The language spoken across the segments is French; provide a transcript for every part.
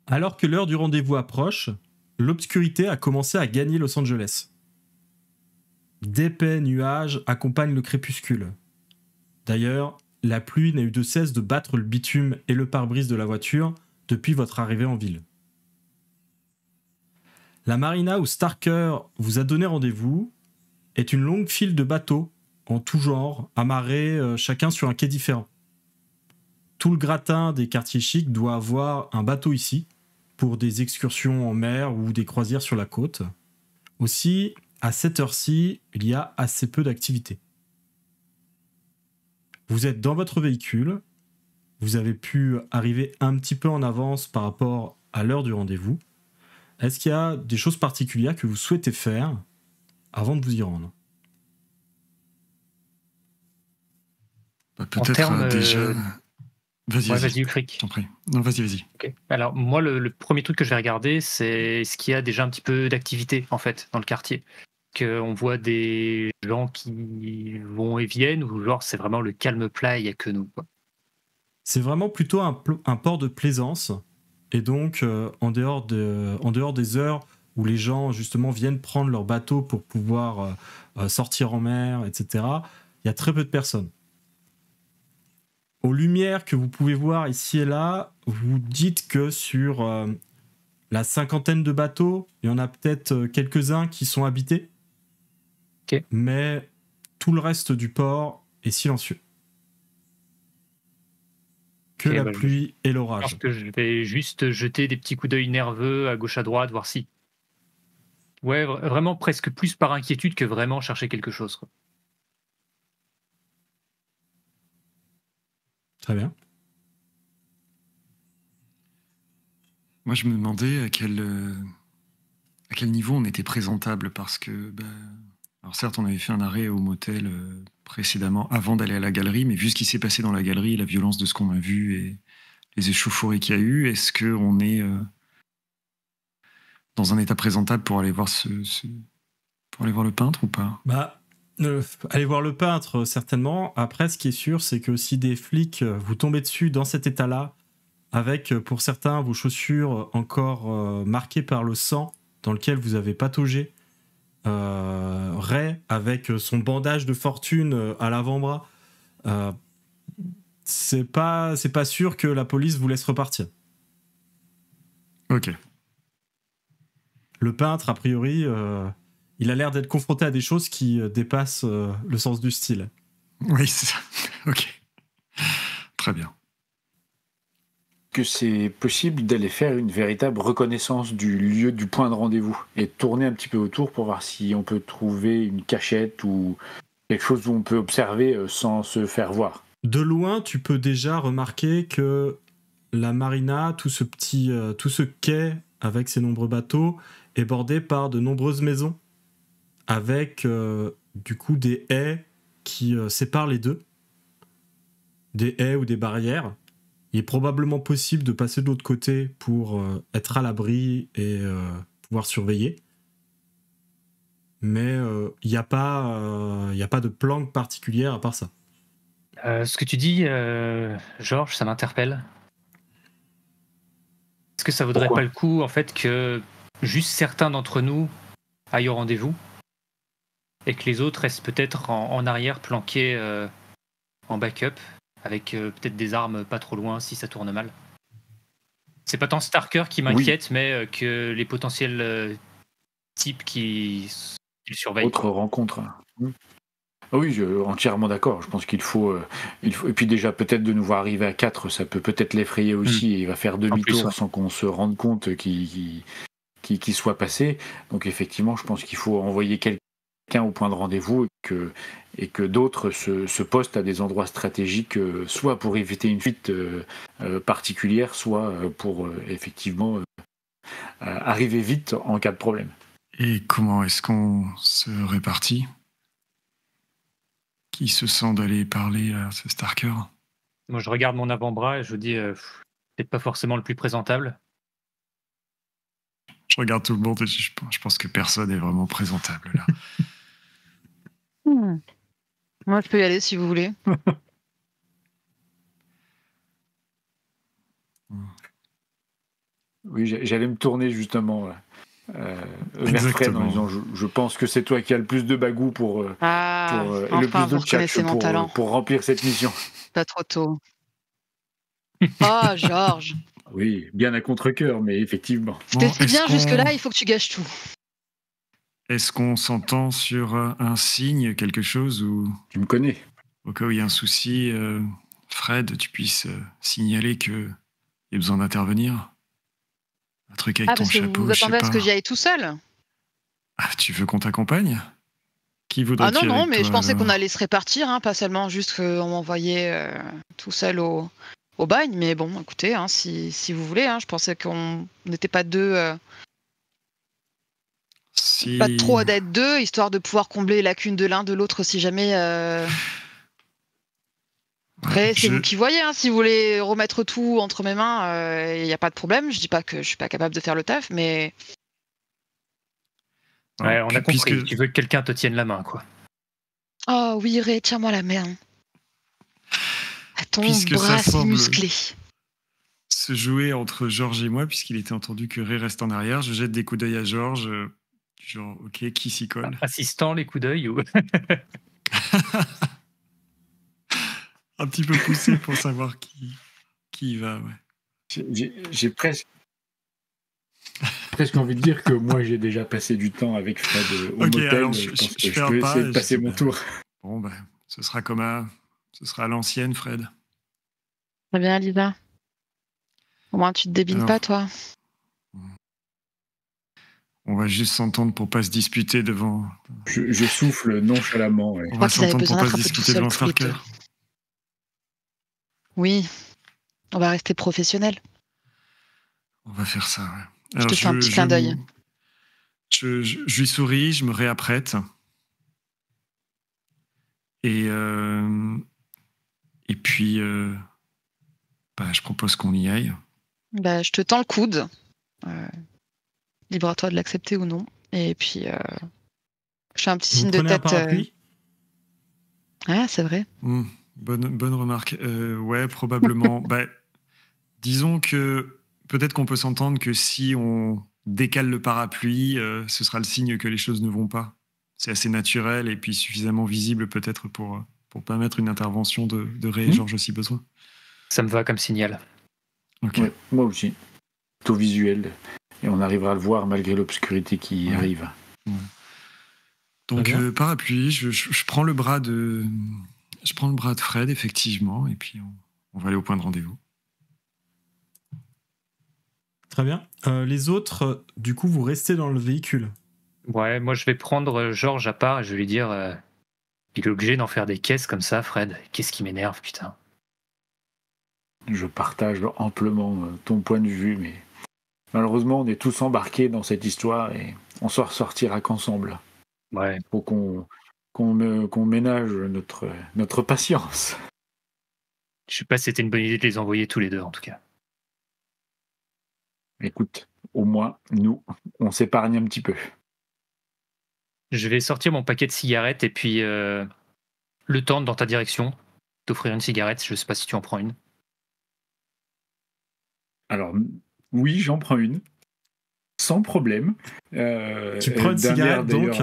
Alors que l'heure du rendez-vous approche, l'obscurité a commencé à gagner Los Angeles. D'épais nuages accompagnent le crépuscule. D'ailleurs, la pluie n'a eu de cesse de battre le bitume et le pare-brise de la voiture depuis votre arrivée en ville. La marina où Starker vous a donné rendez-vous est une longue file de bateaux en tout genre, amarrés chacun sur un quai différent. Tout le gratin des quartiers chics doit avoir un bateau ici, pour des excursions en mer ou des croisières sur la côte. Aussi, à cette heure-ci, il y a assez peu d'activité. Vous êtes dans votre véhicule, vous avez pu arriver un petit peu en avance par rapport à l'heure du rendez-vous. Est-ce qu'il y a des choses particulières que vous souhaitez faire avant de vous y rendre ? Peut-être déjà... Vas-y, Ulfric. T'en prie. Non, vas-y. Okay. Alors, moi, le premier truc que je vais regarder, c'est est-ce qu'il y a déjà un petit peu d'activité, en fait, dans le quartier. Qu'on voit des gens qui vont et viennent, ou genre, c'est vraiment le calme plat, il n'y a que nous, quoi. C'est vraiment plutôt un port de plaisance. Et donc, en dehors des heures où les gens, justement, viennent prendre leur bateau pour pouvoir sortir en mer, etc., il y a très peu de personnes. Aux lumières que vous pouvez voir ici et là, vous dites que sur la 50aine de bateaux, il y en a peut-être quelques-uns qui sont habités. Okay. Mais tout le reste du port est silencieux. Que la pluie et l'orage. Je pense que je vais juste jeter des petits coups d'œil nerveux à gauche à droite, voir si... Ouais, vraiment presque plus par inquiétude que vraiment chercher quelque chose, quoi. Très bien. Moi, je me demandais à quel niveau on était présentable, parce que, alors certes, on avait fait un arrêt au motel précédemment, avant d'aller à la galerie, mais vu ce qui s'est passé dans la galerie, la violence de ce qu'on a vu et les échauffourées qu'il y a eu, est-ce qu'on est dans un état présentable pour aller voir pour aller voir le peintre ou pas ? Allez voir le peintre, certainement. Après, ce qui est sûr, c'est que si des flics vous tombez dessus dans cet état-là, avec, pour certains, vos chaussures encore marquées par le sang dans lequel vous avez pataugé, Ray, avec son bandage de fortune à l'avant-bras, c'est pas sûr que la police vous laisse repartir. Ok. Le peintre, a priori, il a l'air d'être confronté à des choses qui dépassent le sens du style. Oui, c'est ça. Ok. Très bien. Que c'est possible d'aller faire une véritable reconnaissance du lieu, du point de rendez-vous, et tourner un petit peu autour pour voir si on peut trouver une cachette ou quelque chose où on peut observer sans se faire voir. De loin, tu peux déjà remarquer que la marina, tout ce quai avec ses nombreux bateaux, est bordé par de nombreuses maisons, avec du coup des haies qui séparent les deux, des haies ou des barrières. Il est probablement possible de passer de l'autre côté pour être à l'abri et pouvoir surveiller. Mais il n'y a pas de planque particulière à part ça. Ce que tu dis, Georges, ça m'interpelle. Est-ce que ça vaudrait pas le coup, en fait, que juste certains d'entre nous aillent au rendez-vous et que les autres restent peut-être en arrière, planqués en backup, avec peut-être des armes pas trop loin si ça tourne mal? C'est pas tant Starker qui m'inquiète, mais que les potentiels types qui le surveillent. Autre rencontre. Oui, entièrement d'accord. Je pense qu'il faut, et puis déjà peut-être de nous voir arriver à 4, ça peut peut-être l'effrayer aussi, et il va faire demi-tour sans qu'on se rende compte qu'il soit passé. Donc effectivement, je pense qu'il faut envoyer quelqu'un au point de rendez-vous et que d'autres se postent à des endroits stratégiques, soit pour éviter une fuite particulière, soit pour effectivement arriver vite en cas de problème. Et comment est-ce qu'on se répartit ? Qui se sent d'aller parler à ce Starker ? Moi, je regarde mon avant-bras et je dis peut-être pas forcément le plus présentable. Je regarde tout le monde et je pense que personne n'est vraiment présentable là. Moi, je peux y aller si vous voulez. Oui, j'allais me tourner justement vers Fred en disant je pense que c'est toi qui as le plus de bagou pour, et le plus de tchatch pour remplir cette mission. Pas trop tôt. Oh, Georges. Oui, bien à contre-cœur, mais effectivement. C'était si bien jusque-là, il faut que tu gâches tout. Est-ce qu'on s'entend sur un signe, quelque chose ou... Tu me connais. Au cas où il y a un souci, Fred, tu puisses signaler qu'il y a besoin d'intervenir. Un truc avec ton chapeau, vous attendez à ce que j'y aille tout seul? Ah, tu veux qu'on t'accompagne? Qui voudrait non, non, mais je pensais qu'on allait se répartir, pas seulement juste qu'on m'envoyait tout seul au bagne. Mais bon, écoutez, si vous voulez, je pensais qu'on n'était pas deux... Pas trop d'être deux, histoire de pouvoir combler les lacunes de l'un de l'autre si jamais... Après, c'est vous qui voyez, si vous voulez remettre tout entre mes mains, il n'y a pas de problème. Je dis pas que je suis pas capable de faire le taf, mais... Ouais, on a compris. Tu veux que quelqu'un te tienne la main, quoi. Oh oui, Ray, tiens-moi la main. À ton bras si musclé. Se jouer entre Georges et moi, puisqu'il était entendu que Ray reste en arrière. Je jette des coups d'œil à Georges. Genre, ok, qui s'y colle? Assistant, les coups d'œil ou... Un petit peu poussé pour savoir qui y va, ouais. J'ai presque envie de dire que moi j'ai déjà passé du temps avec Fred au motel. Alors je pense que je peux essayer de passer mon tour. Bon, ce sera à l'ancienne, Fred. Très bien, Lisa. Au moins, tu te débines pas, toi. On va juste s'entendre pour pas se disputer devant... Je souffle nonchalamment. Ouais. On va s'entendre pour pas se disputer devant Starker. Oui, on va rester professionnels. On va faire ça, ouais. Alors, je te fais un petit clin d'œil. Je lui souris, je me réapprête. Et puis, je propose qu'on y aille. Je te tends le coude. Libre à toi de l'accepter ou non. Et puis, je fais un petit signe de tête. Ah, c'est vrai. Bonne remarque. Ouais, probablement. Disons que peut-être qu'on peut s'entendre que si on décale le parapluie, ce sera le signe que les choses ne vont pas. C'est assez naturel et puis suffisamment visible peut-être pour permettre une intervention de Ray et Georges si besoin. Ça me va comme signal. Ok. Ouais, moi aussi. Plutôt visuel. Et on arrivera à le voir malgré l'obscurité qui arrive. Ouais. Donc parapluie, je prends le bras de Fred effectivement et puis on va aller au point de rendez-vous. Très bien. Les autres, du coup, vous restez dans le véhicule. Ouais, moi je vais prendre Georges à part et je vais lui dire il est obligé d'en faire des caisses comme ça, Fred. Qu'est-ce qui m'énerve, putain. Je partage amplement ton point de vue, mais malheureusement, on est tous embarqués dans cette histoire et on s'en ressortira qu'ensemble. Ouais. Faut qu'on ménage notre patience. Je sais pas si c'était une bonne idée de les envoyer tous les deux, en tout cas. Écoute, au moins, nous, on s'épargne un petit peu. Je vais sortir mon paquet de cigarettes et puis le tendre dans ta direction, t'offrir une cigarette. Je sais pas si tu en prends une. Alors, oui, j'en prends une. Sans problème. Tu prends une cigarette, donc?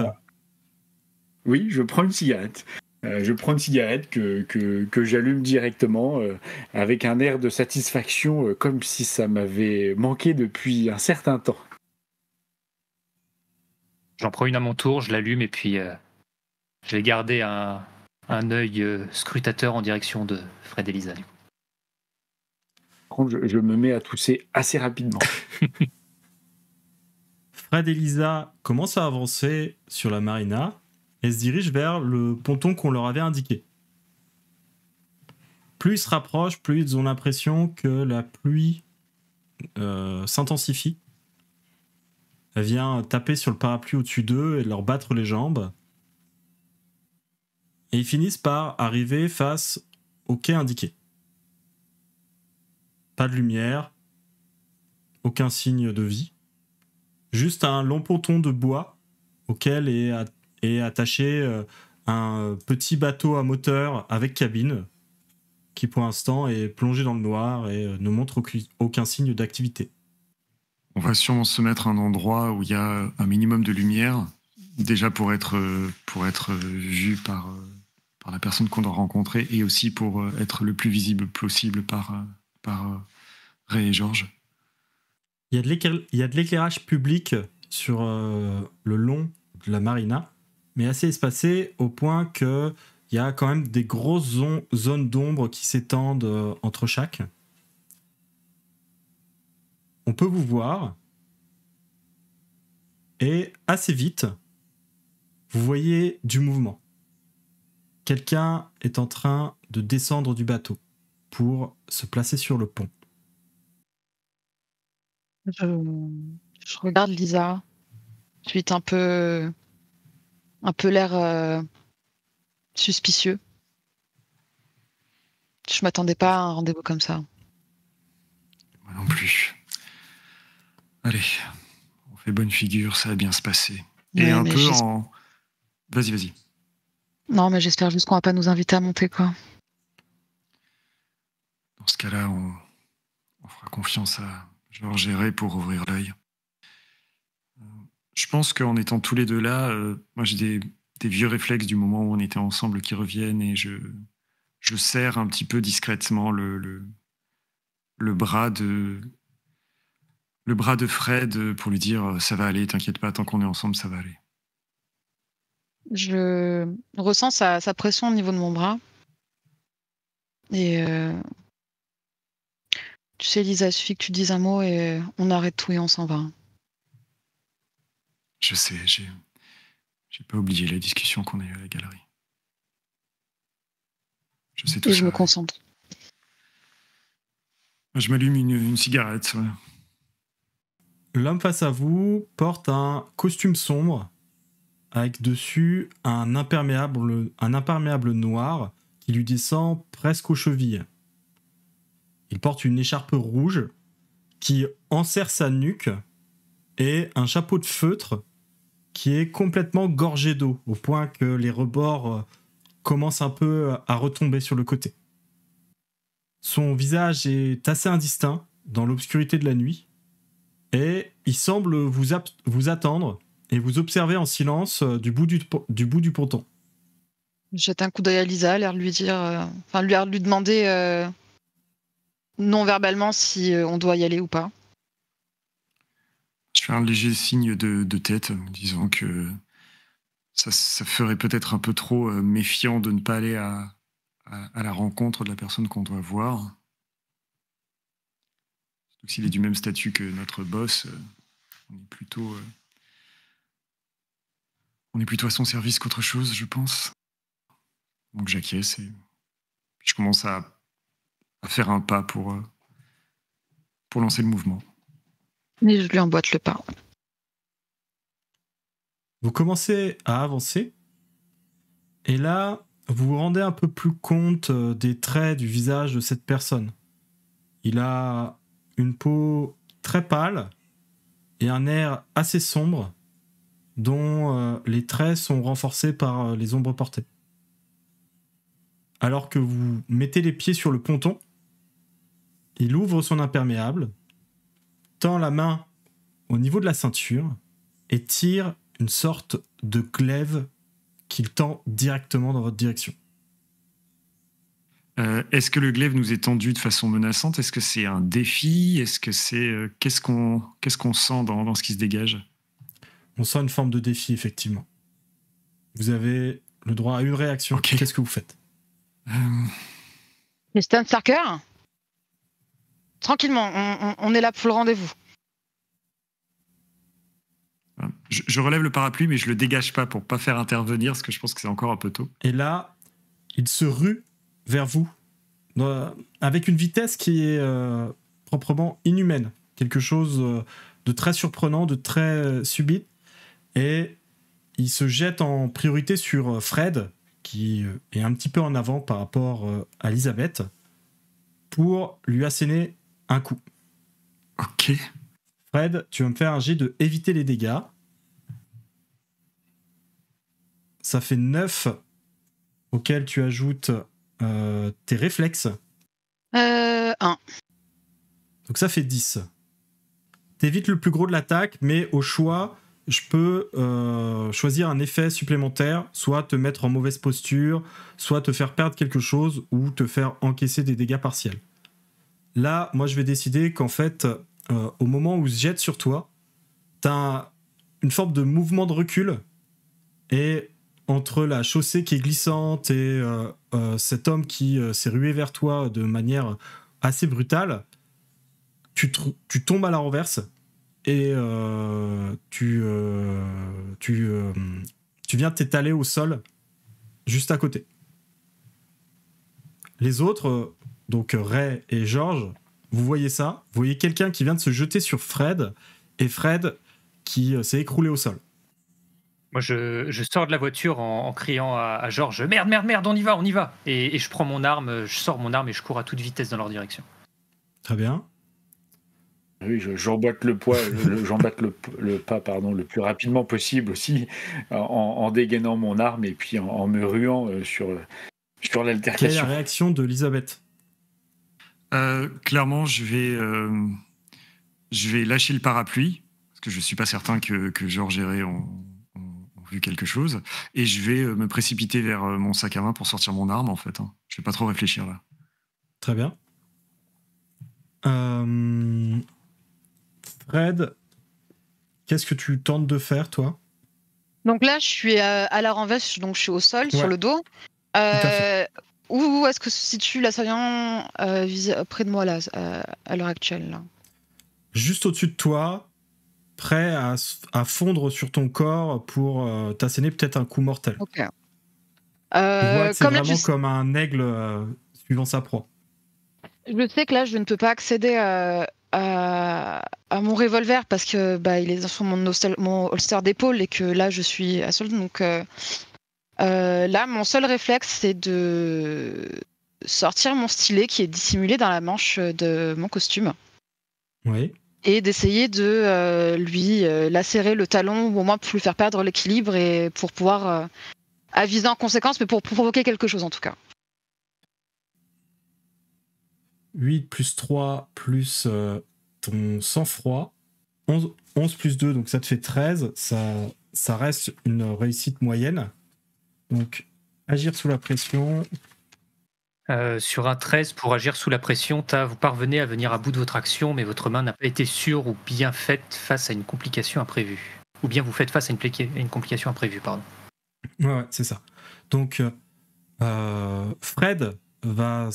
Oui, je prends une cigarette. Je prends une cigarette que j'allume directement avec un air de satisfaction, comme si ça m'avait manqué depuis un certain temps. J'en prends une à mon tour, je l'allume et puis je vais garder un œil scrutateur en direction de Fred et Lisa. Par contre, je me mets à tousser assez rapidement. Fred et Lisa commencent à avancer sur la marina et se dirigent vers le ponton qu'on leur avait indiqué. Plus ils se rapprochent, plus ils ont l'impression que la pluie s'intensifie. Elle vient taper sur le parapluie au-dessus d'eux et leur battre les jambes. Et ils finissent par arriver face au quai indiqué. Pas de lumière, aucun signe de vie. Juste un long ponton de bois auquel est attaché un petit bateau à moteur avec cabine qui pour l'instant est plongé dans le noir et ne montre aucun signe d'activité. On va sûrement se mettre à un endroit où il y a un minimum de lumière, déjà pour être vu par la personne qu'on doit rencontrer et aussi pour être le plus visible possible par Ray et Georges. Il y a de l'éclairage public sur le long de la marina, mais assez espacé au point qu'il y a quand même des grosses zones d'ombre qui s'étendent entre chaque. On peut vous voir et assez vite, vous voyez du mouvement. Quelqu'un est en train de descendre du bateau pour se placer sur le pont. Je regarde Lisa. Suite un peu l'air suspicieux. Je m'attendais pas à un rendez-vous comme ça. Moi non plus. Allez, on fait bonne figure, ça va bien se passer. Et un peu en... Vas-y. Non, mais j'espère juste qu'on va pas nous inviter à monter, quoi. Dans ce cas-là, on fera confiance à Georges et Ray pour ouvrir l'œil. Je pense qu'en étant tous les deux là, moi j'ai des vieux réflexes du moment où on était ensemble qui reviennent et je serre un petit peu discrètement le bras de Fred pour lui dire ça va aller, t'inquiète pas, tant qu'on est ensemble, ça va aller. Je ressens sa pression au niveau de mon bras. Et tu sais, Lisa, il suffit que tu dises un mot et on arrête tout et on s'en va. Je sais, j'ai pas oublié la discussion qu'on a eue à la galerie. Je sais tout et ça. Je me concentre. Je m'allume une cigarette. Ouais. L'homme face à vous porte un costume sombre avec dessus un imperméable noir qui lui descend presque aux chevilles. Il porte une écharpe rouge qui enserre sa nuque et un chapeau de feutre qui est complètement gorgé d'eau, au point que les rebords commencent un peu à retomber sur le côté. Son visage est assez indistinct dans l'obscurité de la nuit, et il semble vous attendre et vous observer en silence du bout du ponton. Je jette un coup d'œil à Lisa, l'air de lui dire, lui demander non verbalement si on doit y aller ou pas. Je fais un léger signe de tête, disant que ça ferait peut-être un peu trop méfiant de ne pas aller à la rencontre de la personne qu'on doit voir. Surtout que s'il est du même statut que notre boss, on est plutôt à son service qu'autre chose, je pense. Donc j'acquiesce et je commence à faire un pas pour lancer le mouvement. Et je lui emboîte le pas. Vous commencez à avancer, et là, vous vous rendez un peu plus compte des traits du visage de cette personne. Il a une peau très pâle et un air assez sombre, dont les traits sont renforcés par les ombres portées. Alors que vous mettez les pieds sur le ponton, il ouvre son imperméable, tend la main au niveau de la ceinture et tire une sorte de glaive qu'il tend directement dans votre direction. Est-ce que le glaive nous est tendu de façon menaçante ? Est-ce que c'est un défi ? Est-ce que c'est qu'est-ce qu'on sent dans ce qui se dégage ? On sent une forme de défi, effectivement. Vous avez le droit à une réaction. Okay. Qu'est-ce que vous faites ? Stan Starker ? Tranquillement, on est là pour le rendez-vous. Je relève le parapluie, mais je le dégage pas pour pas faire intervenir, parce que je pense que c'est encore un peu tôt. Et là, il se rue vers vous, avec une vitesse qui est proprement inhumaine. Quelque chose de très surprenant, de très subit. Et il se jette en priorité sur Fred, qui est un petit peu en avant par rapport à Elisabeth, pour lui asséner un coup. Ok. Fred, tu vas me faire un jet de éviter les dégâts. Ça fait 9 auxquels tu ajoutes tes réflexes. 1. Donc ça fait 10. t'évites le plus gros de l'attaque, mais au choix, je peux choisir un effet supplémentaire, soit te mettre en mauvaise posture, soit te faire perdre quelque chose, ou te faire encaisser des dégâts partiels. Là, moi, je vais décider qu'en fait, au moment où je jette sur toi, t'as une forme de mouvement de recul, et entre la chaussée qui est glissante et cet homme qui s'est rué vers toi de manière assez brutale, tu tombes à la renverse et tu viens t'étaler au sol juste à côté. Les autres, donc Ray et Georges, vous voyez ça, vous voyez quelqu'un qui vient de se jeter sur Fred, et Fred qui s'est écroulé au sol. Moi, je sors de la voiture en criant à Georges, merde, on y va. Et je prends mon arme, je sors mon arme et je cours à toute vitesse dans leur direction. Très bien. Oui, j'emboîte le pas, le plus rapidement possible aussi, en dégainant mon arme et puis en me ruant sur l'altercation. Quelle est la réaction de Elisabeth ? Clairement, je vais lâcher le parapluie, parce que je suis pas certain que Georges et Ray ont vu quelque chose, et je vais me précipiter vers mon sac à main pour sortir mon arme, en fait. Je vais pas trop réfléchir là. Très bien. Fred, qu'est-ce que tu tentes de faire, toi ? Donc là, je suis à la renverse, donc je suis au sol, sur le dos. Tout à fait. Où est-ce que se situe l'assaillant près de moi, là, à l'heure actuelle là ? Juste au-dessus de toi, prêt à fondre sur ton corps pour t'asséner peut-être un coup mortel. Ok. Tu vois que c'est comme là, vraiment comme un aigle suivant sa proie. je sais que là, je ne peux pas accéder à mon revolver parce que il est sur mon holster d'épaule et que là, je suis à sol. Donc là, mon seul réflexe, c'est de sortir mon stylet qui est dissimulé dans la manche de mon costume. Oui. Et d'essayer de lui lacérer le talon, ou au moins pour lui faire perdre l'équilibre et pour pouvoir aviser en conséquence, mais pour provoquer quelque chose en tout cas. 8 plus 3 plus ton sang-froid. 11 plus 2, donc ça te fait 13. Ça reste une réussite moyenne. Donc, agir sous la pression. Sur un 13, pour agir sous la pression, vous parvenez à venir à bout de votre action, mais votre main n'a pas été sûre ou bien faite face à une complication imprévue. Ou bien vous faites face à une complication imprévue, pardon. Ouais, c'est ça. Donc, Fred va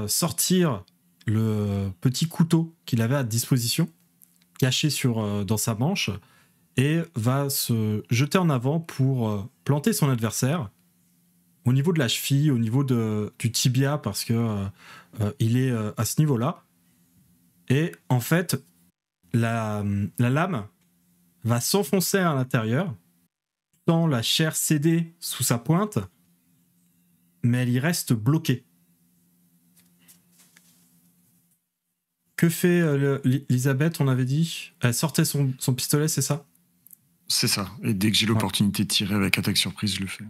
sortir le petit couteau qu'il avait à disposition, caché dans sa manche, et va se jeter en avant pour planter son adversaire au niveau de la cheville, au niveau du tibia, parce que il est à ce niveau-là. Et en fait, la lame va s'enfoncer à l'intérieur, sans la chair céder sous sa pointe, mais elle y reste bloquée. Que fait Elisabeth, on avait dit ? Elle sortait son pistolet, c'est ça ? C'est ça. Et dès que j'ai l'opportunité de tirer avec attaque surprise, je le fais.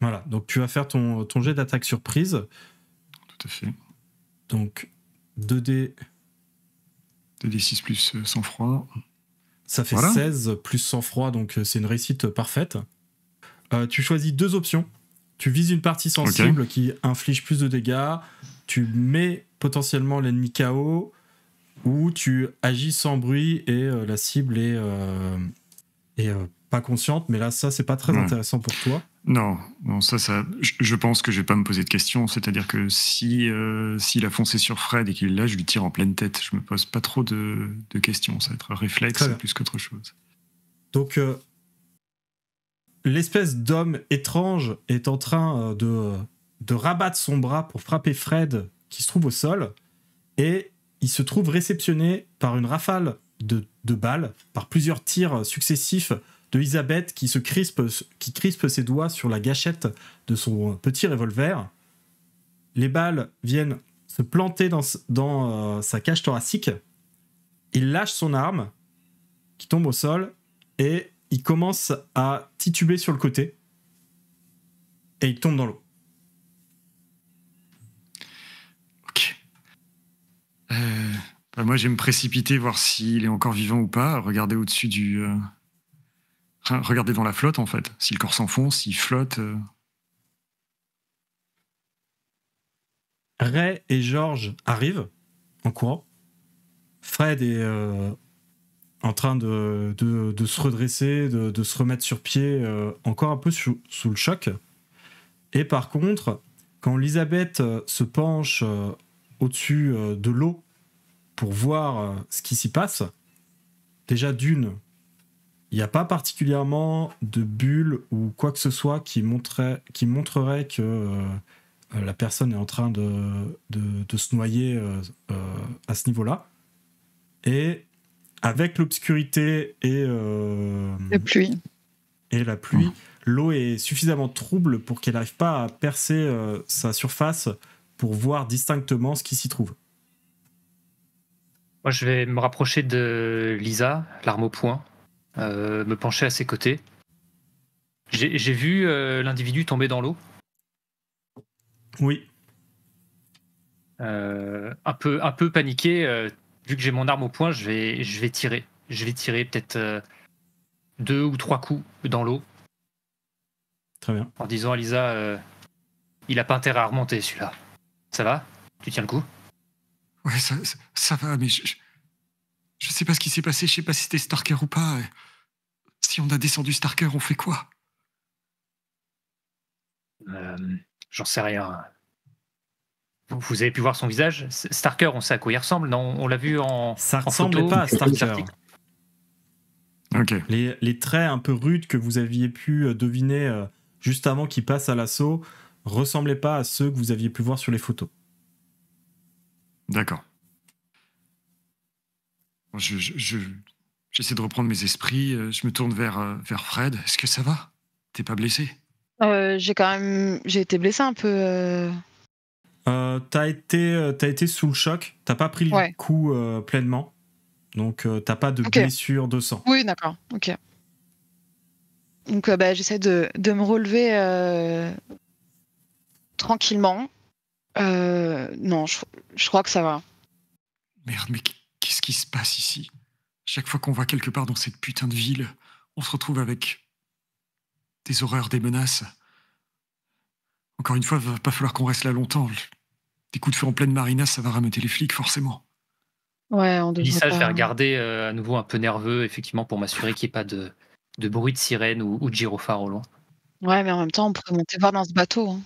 Voilà, donc tu vas faire ton jet d'attaque surprise. Tout à fait. Donc 2D 2D6 plus sang-froid. Ça fait 16 plus sang-froid, donc c'est une réussite parfaite. Tu choisis 2 options. Tu vises une partie sensible qui inflige plus de dégâts. Tu mets potentiellement l'ennemi KO, ou tu agis sans bruit et la cible est pas consciente. Mais là, ça, c'est pas très intéressant pour toi. Non, ça, je pense que je vais pas me poser de questions. C'est-à-dire que s'il a foncé sur Fred et qu'il est là, je lui tire en pleine tête. Je me pose pas trop de questions. Ça va être un réflexe plus qu'autre chose. Donc, l'espèce d'homme étrange est en train de rabattre son bras pour frapper Fred, qui se trouve au sol, et il se trouve réceptionné par une rafale de balles, par plusieurs tirs successifs de Elisabeth qui crispe ses doigts sur la gâchette de son petit revolver. Les balles viennent se planter dans sa cage thoracique. Il lâche son arme, qui tombe au sol, et il commence à tituber sur le côté. Et il tombe dans l'eau. Ok. Moi, je vais me précipiter, voir s'il est encore vivant ou pas, regarder au-dessus regarder dans la flotte, en fait. Si le corps s'enfonce, s'il flotte... Ray et George arrivent en courant. Fred est en train de se redresser, de se remettre sur pied, encore un peu sous le choc. Et par contre, quand Elisabeth se penche au-dessus de l'eau pour voir ce qui s'y passe, déjà d'une, il n'y a pas particulièrement de bulles ou quoi que ce soit qui montrerait que la personne est en train de se noyer à ce niveau-là. Et avec l'obscurité et la pluie, l'eau est suffisamment trouble pour qu'elle n'arrive pas à percer sa surface pour voir distinctement ce qui s'y trouve. Moi, je vais me rapprocher de Lisa, l'arme au poing, me pencher à ses côtés. J'ai vu l'individu tomber dans l'eau. Oui. Un peu paniqué, vu que j'ai mon arme au poing, je vais tirer. Je vais tirer peut-être 2 ou 3 coups dans l'eau. Très bien. En disant à Lisa, il a pas intérêt à remonter celui-là. Ça va? Tu tiens le coup? Ouais, ça va, mais je sais pas ce qui s'est passé, je sais pas si c'était Starker ou pas. Si on a descendu Starker, on fait quoi? J'en sais rien. Vous avez pu voir son visage? Starker, on sait à quoi il ressemble, non? On l'a vu Ça en ressemblait photo, pas à Starker. Ok. Les traits un peu rudes que vous aviez pu deviner juste avant qu'il passe à l'assaut ressemblaient pas à ceux que vous aviez pu voir sur les photos. D'accord. J'essaie de reprendre mes esprits, je me tourne vers Fred. Est-ce que ça va? T'es pas blessé? J'ai été blessée un peu. T'as été sous le choc, t'as pas pris le coup pleinement, donc t'as pas de blessure de sang. Oui, d'accord, ok. Donc j'essaie de me relever tranquillement. Non, je crois que ça va. Merde, mais qu'est-ce qui se passe ici? Chaque fois qu'on va quelque part dans cette putain de ville, on se retrouve avec des horreurs, des menaces. Encore une fois, il va pas falloir qu'on reste là longtemps. Des coups de feu en pleine marina, ça va rameuter les flics, forcément. Ouais, on devrait Dis ça, pas... je vais regarder à nouveau un peu nerveux, effectivement, pour m'assurer qu'il n'y ait pas de bruit de sirène ou de gyrophare au loin. Ouais, mais en même temps, on pourrait monter voir dans ce bateau. Hein.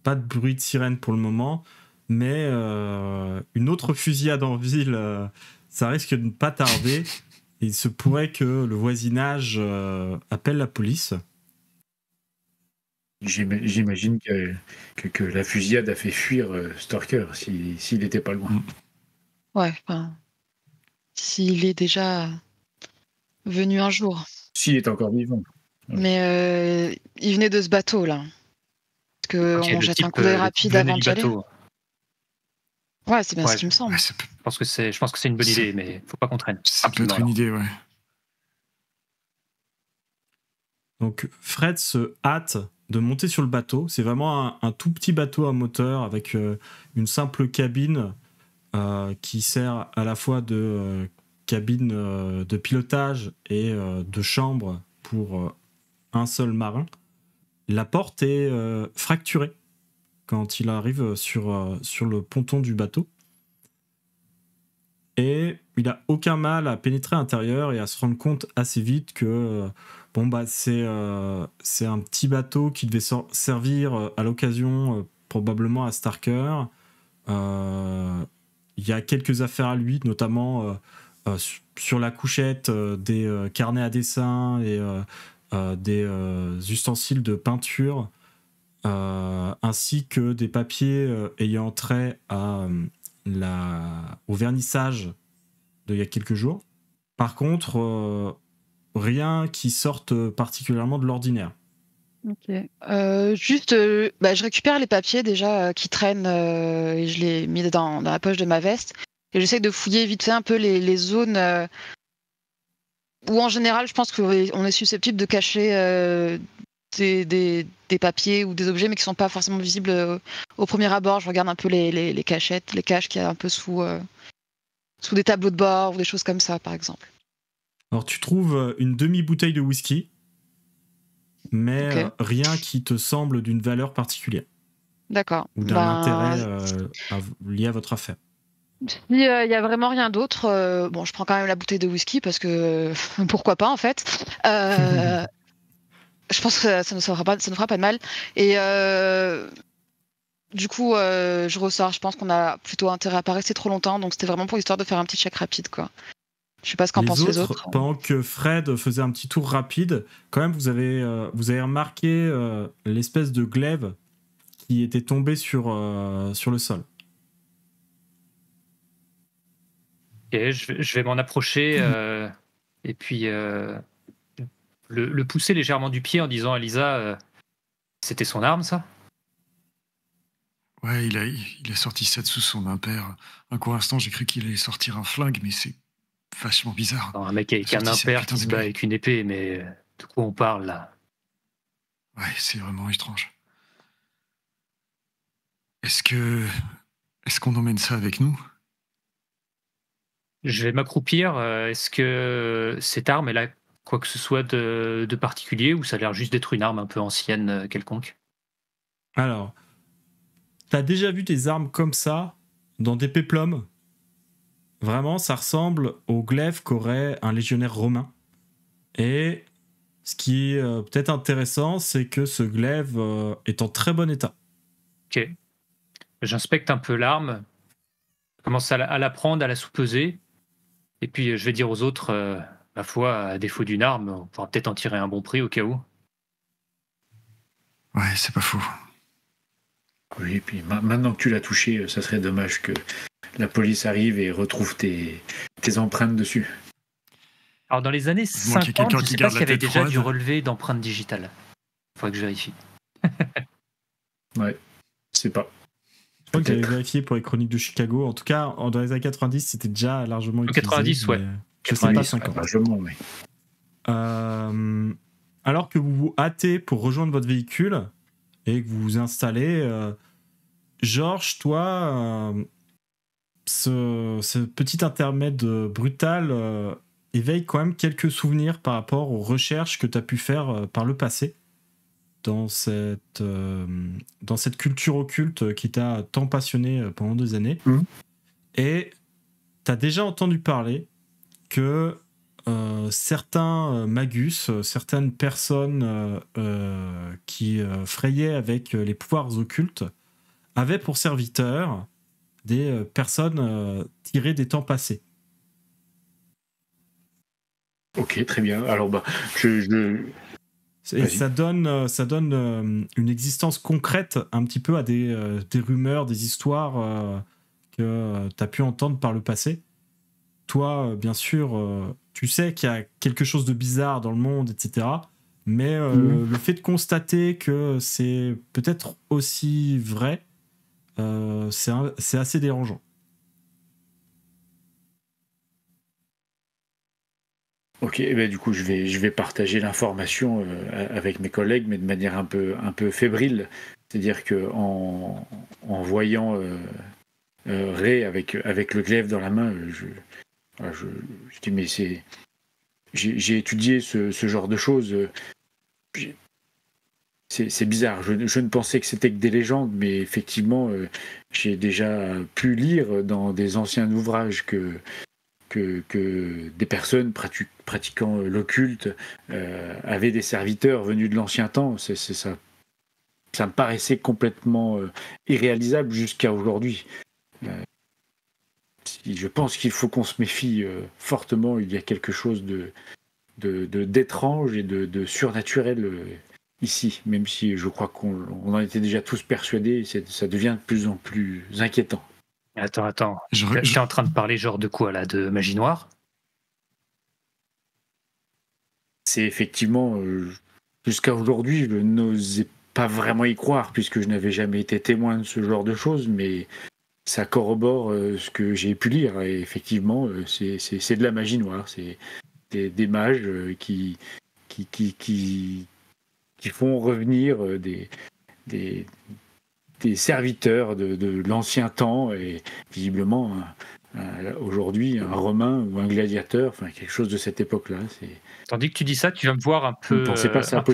Pas de bruit de sirène pour le moment, mais une autre fusillade en ville, ça risque de ne pas tarder. Il se pourrait que le voisinage appelle la police. J'imagine que la fusillade a fait fuir Starker s'il n'était pas loin. Ouais, s'il est déjà venu un jour. S'il est encore vivant. Ouais. Mais il venait de ce bateau là. Parce qu'on jette un coup d'œil rapide avant d'y aller. Ouais, c'est bien ce qui me semble. Je pense que c'est une bonne idée, mais faut pas qu'on traîne. Ça peut être une idée, ouais. Donc Fred se hâte de monter sur le bateau. C'est vraiment un tout petit bateau à moteur avec une simple cabine qui sert à la fois de cabine de pilotage et de chambre pour un seul marin. La porte est fracturée quand il arrive sur le ponton du bateau. Et il n'a aucun mal à pénétrer à l'intérieur et à se rendre compte assez vite que c'est un petit bateau qui devait servir à l'occasion probablement à Starker. Il y a quelques affaires à lui, notamment sur la couchette, des carnets à dessin et des ustensiles de peinture, ainsi que des papiers ayant trait au vernissage d'il y a quelques jours. Par contre, rien qui sorte particulièrement de l'ordinaire. Ok. Je récupère les papiers déjà qui traînent et je les mets dans la poche de ma veste. Et j'essaie de fouiller vite fait un peu les zones où en général je pense qu'on est susceptible de cacher des papiers ou des objets mais qui sont pas forcément visibles au premier abord. Je regarde un peu les cachettes, les caches qu'il y a un peu sous sous des tableaux de bord ou des choses comme ça, par exemple. Alors, tu trouves une demi-bouteille de whisky, mais Ok. rien qui te semble d'une valeur particulière D'accord. ou d'un intérêt lié à votre affaire. Il y a vraiment rien d'autre. Bon, je prends quand même la bouteille de whisky parce que pourquoi pas en fait. Je pense que ça ne fera pas de mal. Et du coup, je ressors. Je pense qu'on a plutôt intérêt à pas rester trop longtemps. Donc c'était vraiment pour histoire de faire un petit check rapide, quoi. Je sais pas ce qu'en pensent les autres. Pendant que Fred faisait un petit tour rapide, quand même, vous avez remarqué l'espèce de glaive qui était tombé sur le sol. Ok, je vais m'en approcher et puis le pousser légèrement du pied en disant à Lisa c'était son arme, ça? Ouais, il a sorti ça de sous son impair. Un court instant, j'ai cru qu'il allait sortir un flingue, mais c'est vachement bizarre. Non, un mec avec Il a un sorti sa impair putain qui se d'épée. bat avec une épée, mais de quoi on parle là? Ouais, c'est vraiment étrange. Est-ce qu'on emmène ça avec nous? Je vais m'accroupir. Est-ce que cette arme, elle a quoi que ce soit de particulier ou ça a l'air juste d'être une arme un peu ancienne quelconque? Alors, t'as déjà vu des armes comme ça dans des péplums? Vraiment, ça ressemble au glaive qu'aurait un légionnaire romain. Et ce qui est peut-être intéressant, c'est que ce glaive est en très bon état. Ok. J'inspecte un peu l'arme, je commence à la prendre, à la sous-peser, et puis je vais dire aux autres, ma foi, à défaut d'une arme, on pourra peut-être en tirer un bon prix au cas où. Ouais, c'est pas faux. Oui, et puis maintenant que tu l'as touché, ça serait dommage que la police arrive et retrouve tes empreintes dessus. Alors dans les années Moins qu'il y ait 50, quelqu'un je qui sais pas garde s'il y la avait tête déjà froide. du relevé d'empreintes digitales. Faudrait que je vérifie. Ouais, c'est pas. Je crois que j'avais Peut-être. vérifié pour les chroniques de Chicago. En tout cas, dans les années 90, c'était déjà largement En utilisé. 90, ouais. mais Je sais pas 90, 50. Largement, oui. Alors que vous vous hâtez pour rejoindre votre véhicule et que vous vous installez, Georges, toi, ce petit intermède brutal éveille quand même quelques souvenirs par rapport aux recherches que tu as pu faire par le passé dans cette culture occulte qui t'a tant passionné pendant des années. Mhm. Et tu as déjà entendu parler que certains magus, certaines personnes qui frayaient avec les pouvoirs occultes avaient pour serviteurs des personnes tirées des temps passés. Ok, très bien. Alors, Et Vas-y. ça donne une existence concrète un petit peu à des rumeurs, des histoires que tu as pu entendre par le passé. Toi, bien sûr, tu sais qu'il y a quelque chose de bizarre dans le monde, etc. Mais le fait de constater que c'est peut-être aussi vrai, c'est assez dérangeant. Ok, eh ben, du coup, je vais partager l'information avec mes collègues, mais de manière un peu fébrile. C'est-à-dire que en voyant Ray avec le glaive dans la main, je dis mais j'ai étudié ce genre de choses. C'est bizarre. Je ne pensais que c'était que des légendes, mais effectivement, j'ai déjà pu lire dans des anciens ouvrages que des personnes pratiquant l'occulte avaient des serviteurs venus de l'ancien temps. Ça me paraissait complètement irréalisable jusqu'à aujourd'hui. Je pense qu'il faut qu'on se méfie fortement. Il y a quelque chose d'étrange et de surnaturel ici, même si je crois qu'on en était déjà tous persuadés. Ça devient de plus en plus inquiétant. Attends. T'es en train de parler genre de quoi là? De magie noire? C'est effectivement, jusqu'à aujourd'hui, je n'osais pas vraiment y croire puisque je n'avais jamais été témoin de ce genre de choses, mais ça corrobore ce que j'ai pu lire. Et effectivement, c'est de la magie noire. C'est des mages qui font revenir des serviteurs de l'ancien temps et visiblement aujourd'hui un Romain ou un gladiateur, enfin quelque chose de cette époque-là. Tandis que tu dis ça, tu vas me voir un peu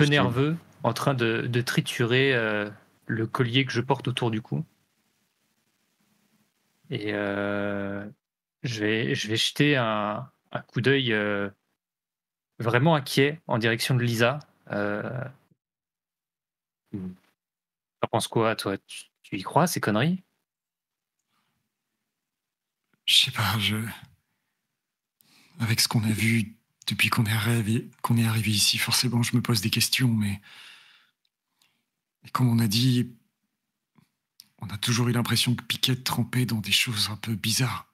nerveux, en train de triturer le collier que je porte autour du cou. Et je vais jeter un coup d'œil vraiment inquiet en direction de Lisa. T'en penses quoi, toi? Tu y crois, ces conneries? Je sais pas, avec ce qu'on a vu depuis qu'on est arrivé ici, forcément, je me pose des questions, mais comme on a dit, on a toujours eu l'impression que Piquette trempait dans des choses un peu bizarres.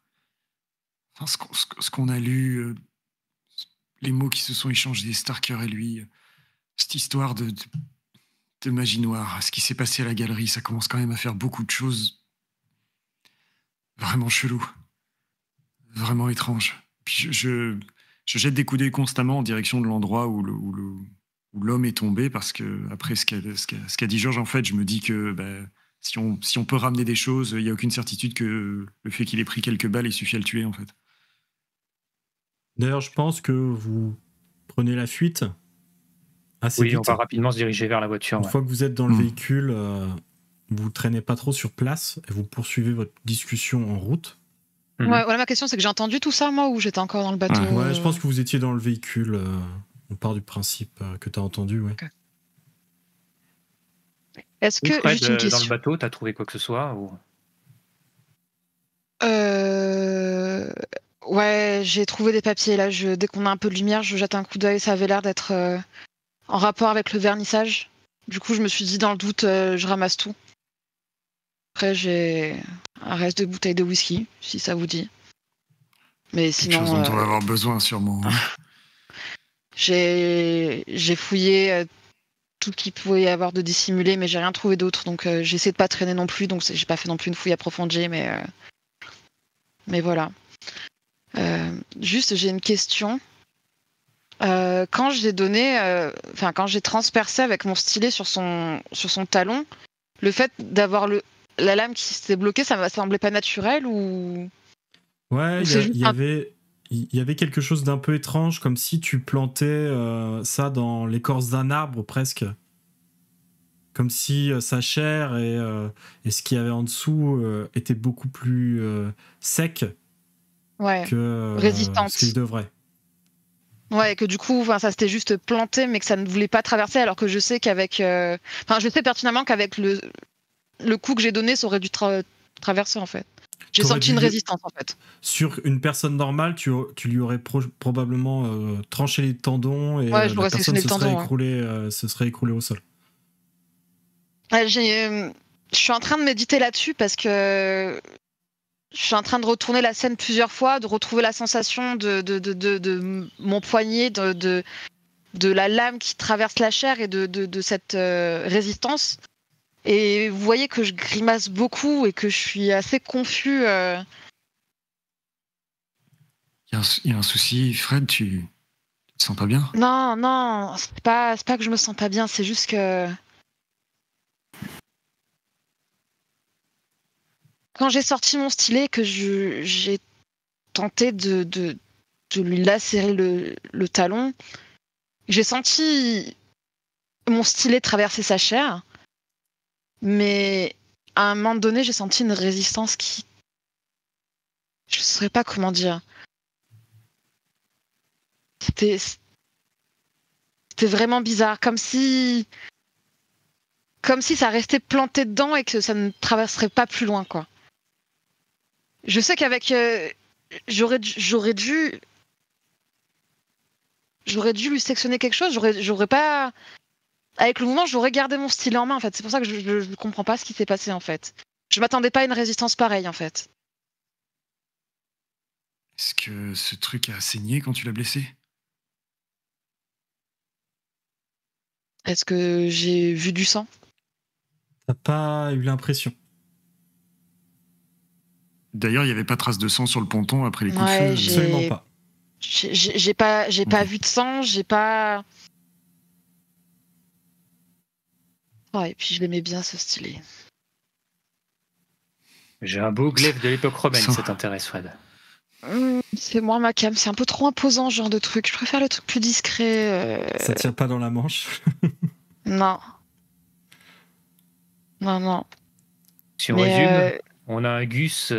Enfin, ce qu'on a lu, les mots qui se sont échangés, Starker et lui, cette histoire de magie noire, ce qui s'est passé à la galerie, ça commence quand même à faire beaucoup de choses vraiment cheloues, vraiment étranges. Puis je jette des coups d'œil constamment en direction de l'endroit où l'homme est tombé, parce que après ce qu'a dit Georges, en fait, je me dis que si on peut ramener des choses, il n'y a aucune certitude que le fait qu'il ait pris quelques balles, il suffit à le tuer, en fait. D'ailleurs, je pense que vous prenez la fuite assez vite. On va rapidement se diriger vers la voiture. Une fois que vous êtes dans le véhicule, vous traînez pas trop sur place et vous poursuivez votre discussion en route. Ouais, voilà, ma question, c'est que j'ai entendu tout ça, moi, ou j'étais encore dans le bateau? Ouais, je pense que vous étiez dans le véhicule. On part du principe que tu as entendu, ouais. Okay. Est-ce que, Fred, juste une question... dans le bateau, t'as trouvé quoi que ce soit ou... Ouais, j'ai trouvé des papiers, là. Dès qu'on a un peu de lumière, je jette un coup d'œil. Ça avait l'air d'être en rapport avec le vernissage. Du coup, je me suis dit, dans le doute, je ramasse tout. Après, j'ai un reste de bouteille de whisky, si ça vous dit. Mais sinon... Quelque chose dont on va avoir besoin, sûrement. J'ai fouillé tout ce qu'il pouvait y avoir de dissimulé, mais j'ai rien trouvé d'autre. Donc, j'ai essayé de pas traîner non plus. Donc, j'ai pas fait non plus une fouille approfondie, mais voilà. Juste, j'ai une question. Quand quand j'ai transpercé avec mon stylet sur son talon, le fait d'avoir la lame qui s'était bloquée, ça m'a semblé pas naturel ou... Ouais, il y avait quelque chose d'un peu étrange, comme si tu plantais ça dans l'écorce d'un arbre presque. Comme si sa chair et ce qu'il y avait en dessous était beaucoup plus sec que résistante. ce qu'il devrait. Ouais, que du coup, ça s'était juste planté, mais que ça ne voulait pas traverser, alors que je sais qu'avec... je sais pertinemment qu'avec le coup que j'ai donné, ça aurait dû traverser, en fait. J'ai senti une résistance, en fait. Sur une personne normale, tu lui aurais probablement tranché les tendons et la personne se serait écroulée au sol. Je suis en train de méditer là-dessus parce que je suis en train de retourner la scène plusieurs fois, de retrouver la sensation de mon poignet, de la lame qui traverse la chair et de cette résistance. Et vous voyez que je grimace beaucoup et que je suis assez confus. Il y a un souci, Fred, tu te sens pas bien? Non, c'est pas que je me sens pas bien, c'est juste que... Quand j'ai sorti mon stylet, que j'ai tenté de lui lacérer le talon, j'ai senti mon stylet traverser sa chair, mais à un moment donné, j'ai senti une résistance qui... Je ne saurais pas comment dire. C'était vraiment bizarre, comme si ça restait planté dedans et que ça ne traverserait pas plus loin, quoi. Je sais qu'avec... J'aurais dû lui sectionner quelque chose. J'aurais pas... Avec le mouvement, j'aurais gardé mon stylet en main, en fait. C'est pour ça que je ne comprends pas ce qui s'est passé, en fait. Je m'attendais pas à une résistance pareille, en fait. Est-ce que ce truc a saigné quand tu l'as blessé? Est-ce que j'ai vu du sang? T'as pas eu l'impression. D'ailleurs, il n'y avait pas trace de sang sur le ponton après les coups de feu. Absolument pas. J'ai pas vu de sang, j'ai pas... Ouais, et puis je l'aimais bien, ce stylet. J'ai un beau glaive de l'époque romaine, ça t'intéresse, Fred? C'est moins ma cam, c'est un peu trop imposant ce genre de truc. Je préfère les trucs plus discrets. Ça tient pas dans la manche. Non. Non. Si on résume, on a un Gus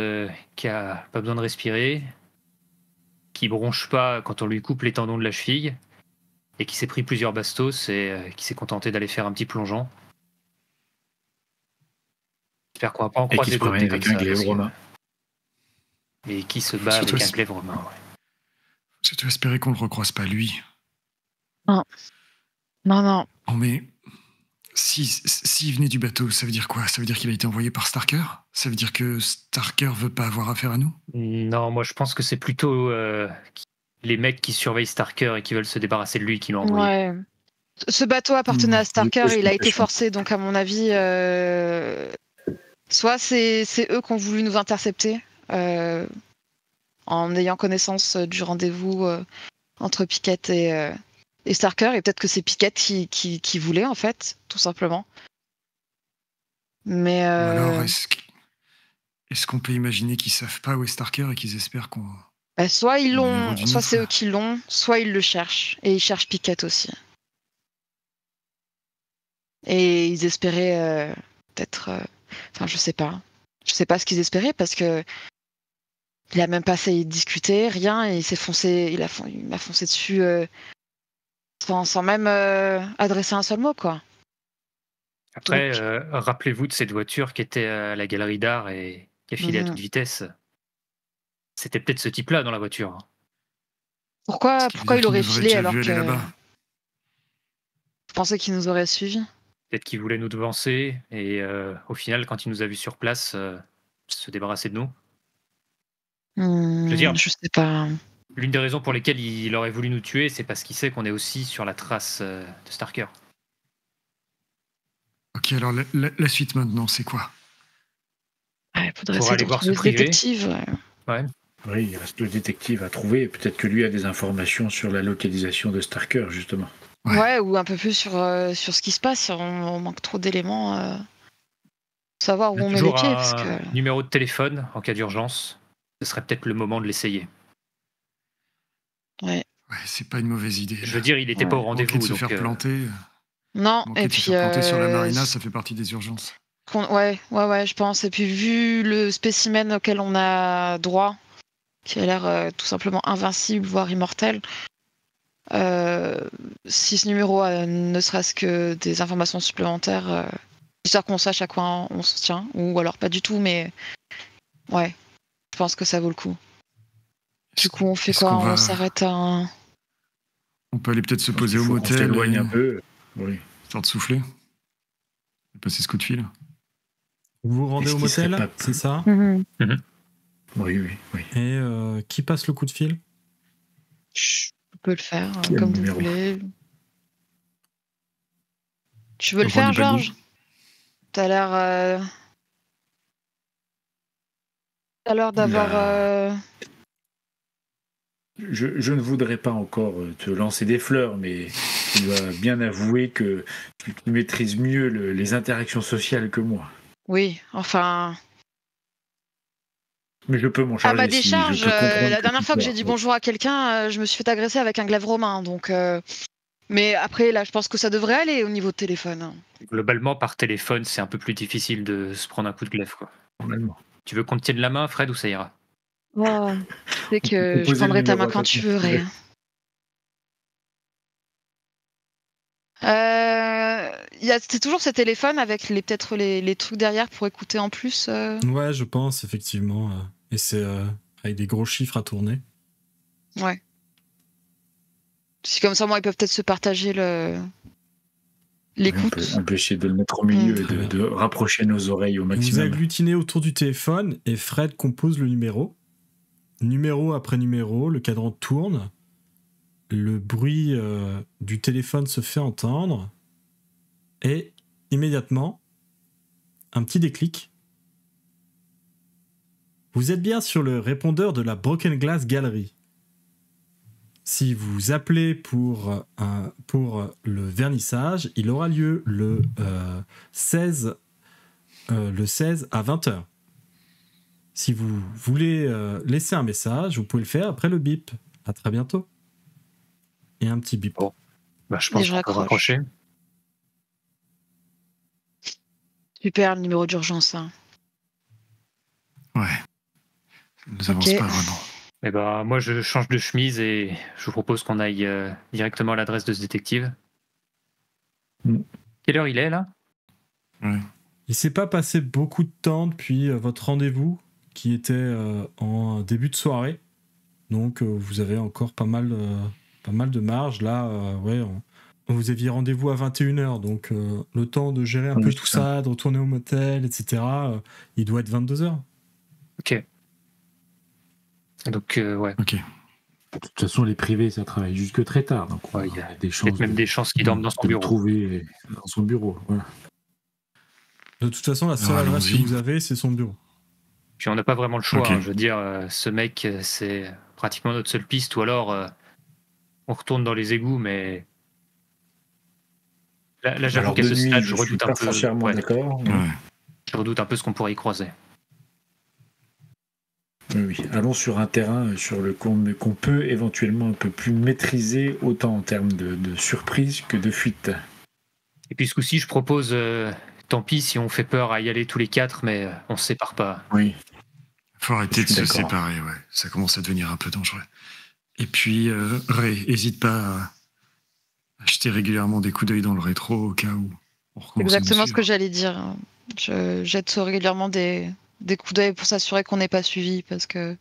qui a pas besoin de respirer, qui bronche pas quand on lui coupe les tendons de la cheville, et qui s'est pris plusieurs bastos et qui s'est contenté d'aller faire un petit plongeon. J'espère qu'on va pas en croiser d'autres comme ça. Et qui se bat avec un glaive romain. Ouais. Surtout espérer qu'on le recroise pas lui. Non. Non mais s'il venait du bateau, ça veut dire quoi? Ça veut dire qu'il a été envoyé par Starker? Ça veut dire que Starker veut pas avoir affaire à nous? Non, moi je pense que c'est plutôt les mecs qui surveillent Starker et qui veulent se débarrasser de lui qui l'ont envoyé. Ouais. Ce bateau appartenait à Starker, il a été forcé, donc à mon avis, soit c'est eux qui ont voulu nous intercepter en ayant connaissance du rendez-vous entre Pickett et Starker, et peut-être que c'est Pickett qui voulait, en fait, tout simplement. Mais alors, est-ce qu'on peut imaginer qu'ils savent pas où est Starker et qu'ils espèrent qu'on... soit ils l'ont, soit c'est eux qui l'ont, soit ils le cherchent, et ils cherchent Pickett aussi. Et ils espéraient peut-être... Enfin, je sais pas. Je sais pas ce qu'ils espéraient, parce que il a même pas essayé de discuter, rien, et il m'a foncé dessus sans même adresser un seul mot, quoi. Après, rappelez-vous de cette voiture qui était à la galerie d'art et qui a filé à toute vitesse. C'était peut-être ce type-là dans la voiture. Pourquoi il aurait filé alors que... Vous pensez qu'il nous aurait suivis? Peut-être qu'il voulait nous devancer et au final, quand il nous a vus sur place, se débarrasser de nous. Je veux dire, je sais pas. L'une des raisons pour lesquelles il aurait voulu nous tuer, c'est parce qu'il sait qu'on est aussi sur la trace de Starker. Ok, alors la suite maintenant, c'est quoi? Il faudrait essayer de trouver le détective. Ouais. Oui, il reste le détective à trouver. Peut-être que lui a des informations sur la localisation de Starker, justement. Ouais, ou un peu plus sur ce qui se passe. On manque trop d'éléments. Savoir où on met les pieds. Parce que... Numéro de téléphone en cas d'urgence. Ce serait peut-être le moment de l'essayer. Ouais, c'est pas une mauvaise idée. Je veux dire, il était pas au rendez-vous. De se faire planter. Non, et puis... se faire planter sur la marina, ça fait partie des urgences. Ouais, je pense. Et puis, vu le spécimen auquel on a droit, qui a l'air tout simplement invincible, voire immortel, si ce numéro a ne serait-ce que des informations supplémentaires, histoire qu'on sache à quoi on se tient, ou alors pas du tout, mais ouais, je pense que ça vaut le coup. Du coup, on fait quoi? On s'arrête à un... On peut aller peut-être se poser au motel. On s'éloigne un peu. Oui. Histoire de souffler. Passer ce coup de fil. Vous vous rendez au motel, c'est ça? Oui. Et qui passe le coup de fil? Je peux le faire, comme vous voulez. Tu veux le faire, Georges? T'as l'air d'avoir... Je ne voudrais pas encore te lancer des fleurs, mais tu dois bien avouer que tu maîtrises mieux les interactions sociales que moi. Oui, enfin... Mais je peux m'en charger. À ma décharge, la dernière fois que j'ai dit bonjour à quelqu'un, je me suis fait agresser avec un glaive romain, donc... Mais après, là, je pense que ça devrait aller au niveau de téléphone. Globalement, par téléphone, c'est un peu plus difficile de se prendre un coup de glaive, quoi. Normalement. Tu veux qu'on te tienne la main, Fred, ou ça ira? Oh, c'est que je prendrai ta main quand tu veux, Ray. C'est toujours ce téléphone avec peut-être les trucs derrière pour écouter en plus. Ouais, je pense, effectivement. Et c'est avec des gros chiffres à tourner. Ouais. Si comme ça, moi, ils peuvent peut-être se partager l'écoute. Oui, on peut essayer de le mettre au milieu et de rapprocher nos oreilles au maximum. Vous agglutinez autour du téléphone et Fred compose le numéro. Numéro après numéro, le cadran tourne. Le bruit du téléphone se fait entendre. Et immédiatement, un petit déclic. Vous êtes bien sur le répondeur de la Broken Glass Gallery. Si vous appelez pour le vernissage, il aura lieu le 16 à 20h. Si vous voulez laisser un message, vous pouvez le faire après le bip. À très bientôt. Et un petit bip. Bon. Bah, je pense qu'on peut raccrocher. Super, le numéro d'urgence. Hein. Ouais. Ça nous avance pas vraiment. Eh ben, moi, je change de chemise et je vous propose qu'on aille directement à l'adresse de ce détective. Quelle heure il est, là? Ouais. Il s'est pas passé beaucoup de temps depuis votre rendez-vous, qui était en début de soirée. Donc, vous avez encore pas mal de marge. Là, vous aviez rendez-vous à 21h. Donc, le temps de gérer un peu tout ça, de retourner au motel, etc., il doit être 22h. Ok. Donc, ouais. Ok. De toute façon, les privés, ça travaille jusque très tard. Donc, il y a des chances même des chances qu'il dorme dans son bureau. Trouver dans son bureau. Voilà. De toute façon, la seule adresse que vous avez, c'est son bureau. Puis on n'a pas vraiment le choix. Okay. Hein. Je veux dire, ce mec, c'est pratiquement notre seule piste. Ou alors, on retourne dans les égouts, mais là j'avoue qu'à ce stade, je redoute un peu. D'accord. Ouais. Je redoute un peu ce qu'on pourrait y croiser. Oui. Allons sur un terrain qu'on peut éventuellement un peu plus maîtriser, autant en termes de surprise que de fuite. Et puis ce coup-ci, je propose, tant pis si on fait peur à y aller tous les quatre, mais on se sépare pas. Oui. Faut arrêter de se séparer, ouais. Ça commence à devenir un peu dangereux. Et puis, Ray, n'hésite pas à acheter régulièrement des coups d'œil dans le rétro au cas où on recommence. Exactement ce que j'allais dire. Je jette régulièrement des coups d'œil pour s'assurer qu'on n'est pas suivi, parce que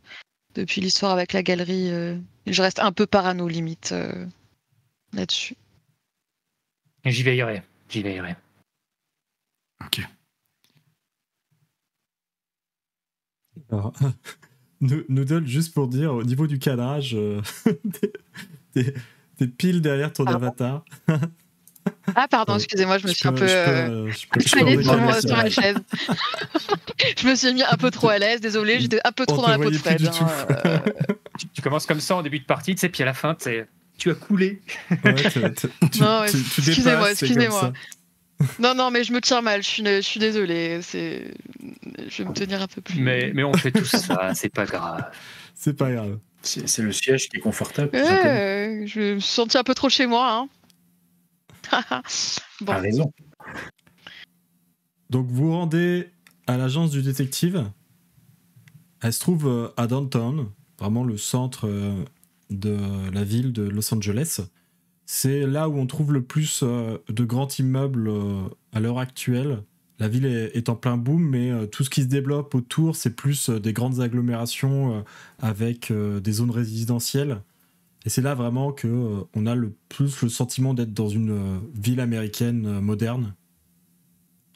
depuis l'histoire avec la galerie, je reste un peu parano limite là-dessus. J'y veillerai. Ok. Alors, Noodle, juste pour dire, au niveau du cadrage, t'es pile derrière ton avatar. Ah pardon, excusez-moi, je me suis un peu sur la chaise. Je me suis mis un peu trop à l'aise, désolé, j'étais un peu trop dans la peau de Fred. Tu commences comme ça en début de partie, tu sais, puis à la fin, tu as coulé. Ouais, non, excusez-moi. Non, mais je me tiens mal, je suis désolé. Je vais me tenir un peu plus. Mais on fait tout ça, c'est pas grave. C'est pas grave. C'est le siège qui est confortable. Je me suis senti un peu trop chez moi. Hein. Bon. T'as raison. Donc vous rendez à l'agence du détective. Elle se trouve à Downtown, vraiment le centre de la ville de Los Angeles. C'est là où on trouve le plus de grands immeubles à l'heure actuelle. La ville est en plein boom, mais tout ce qui se développe autour, c'est plus des grandes agglomérations avec des zones résidentielles. Et c'est là vraiment qu'on a le plus le sentiment d'être dans une ville américaine moderne.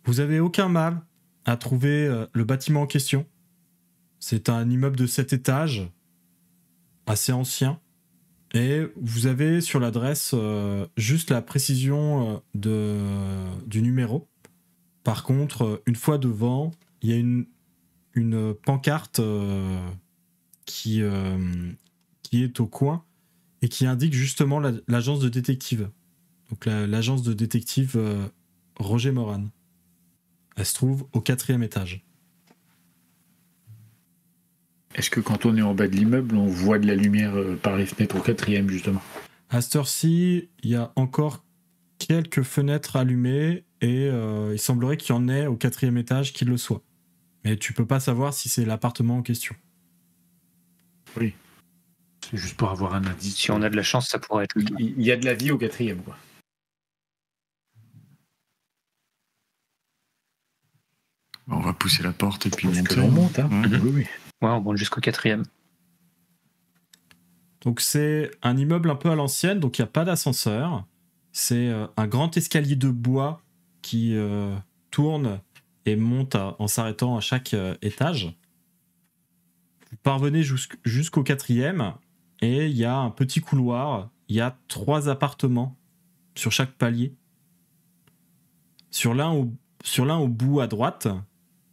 Vous avez aucun mal à trouver le bâtiment en question. C'est un immeuble de 7 étages, assez ancien. Et vous avez sur l'adresse juste la précision du numéro. Par contre, une fois devant, il y a une pancarte qui est au coin et qui indique justement l'agence de détective. Donc l'agence de détective Roger Moran. Elle se trouve au 4e étage. Est-ce que quand on est en bas de l'immeuble, on voit de la lumière par les fenêtres au 4e, justement? À cette heure-ci, il y a encore quelques fenêtres allumées et il semblerait qu'il y en ait au 4e étage qui le soit. Mais tu peux pas savoir si c'est l'appartement en question. Oui. C'est juste pour avoir un indice. Si on a de la chance, ça pourrait être... Il y a de la vie au 4e, quoi. On va pousser la porte et puis monter. On monte, hein. Oui. Ouais, on monte jusqu'au 4e. Donc c'est un immeuble un peu à l'ancienne, donc il n'y a pas d'ascenseur. C'est un grand escalier de bois qui tourne et monte en s'arrêtant à chaque étage. Vous parvenez jusqu'au 4e et il y a un petit couloir. Il y a 3 appartements sur chaque palier. Sur l'un au bout à droite,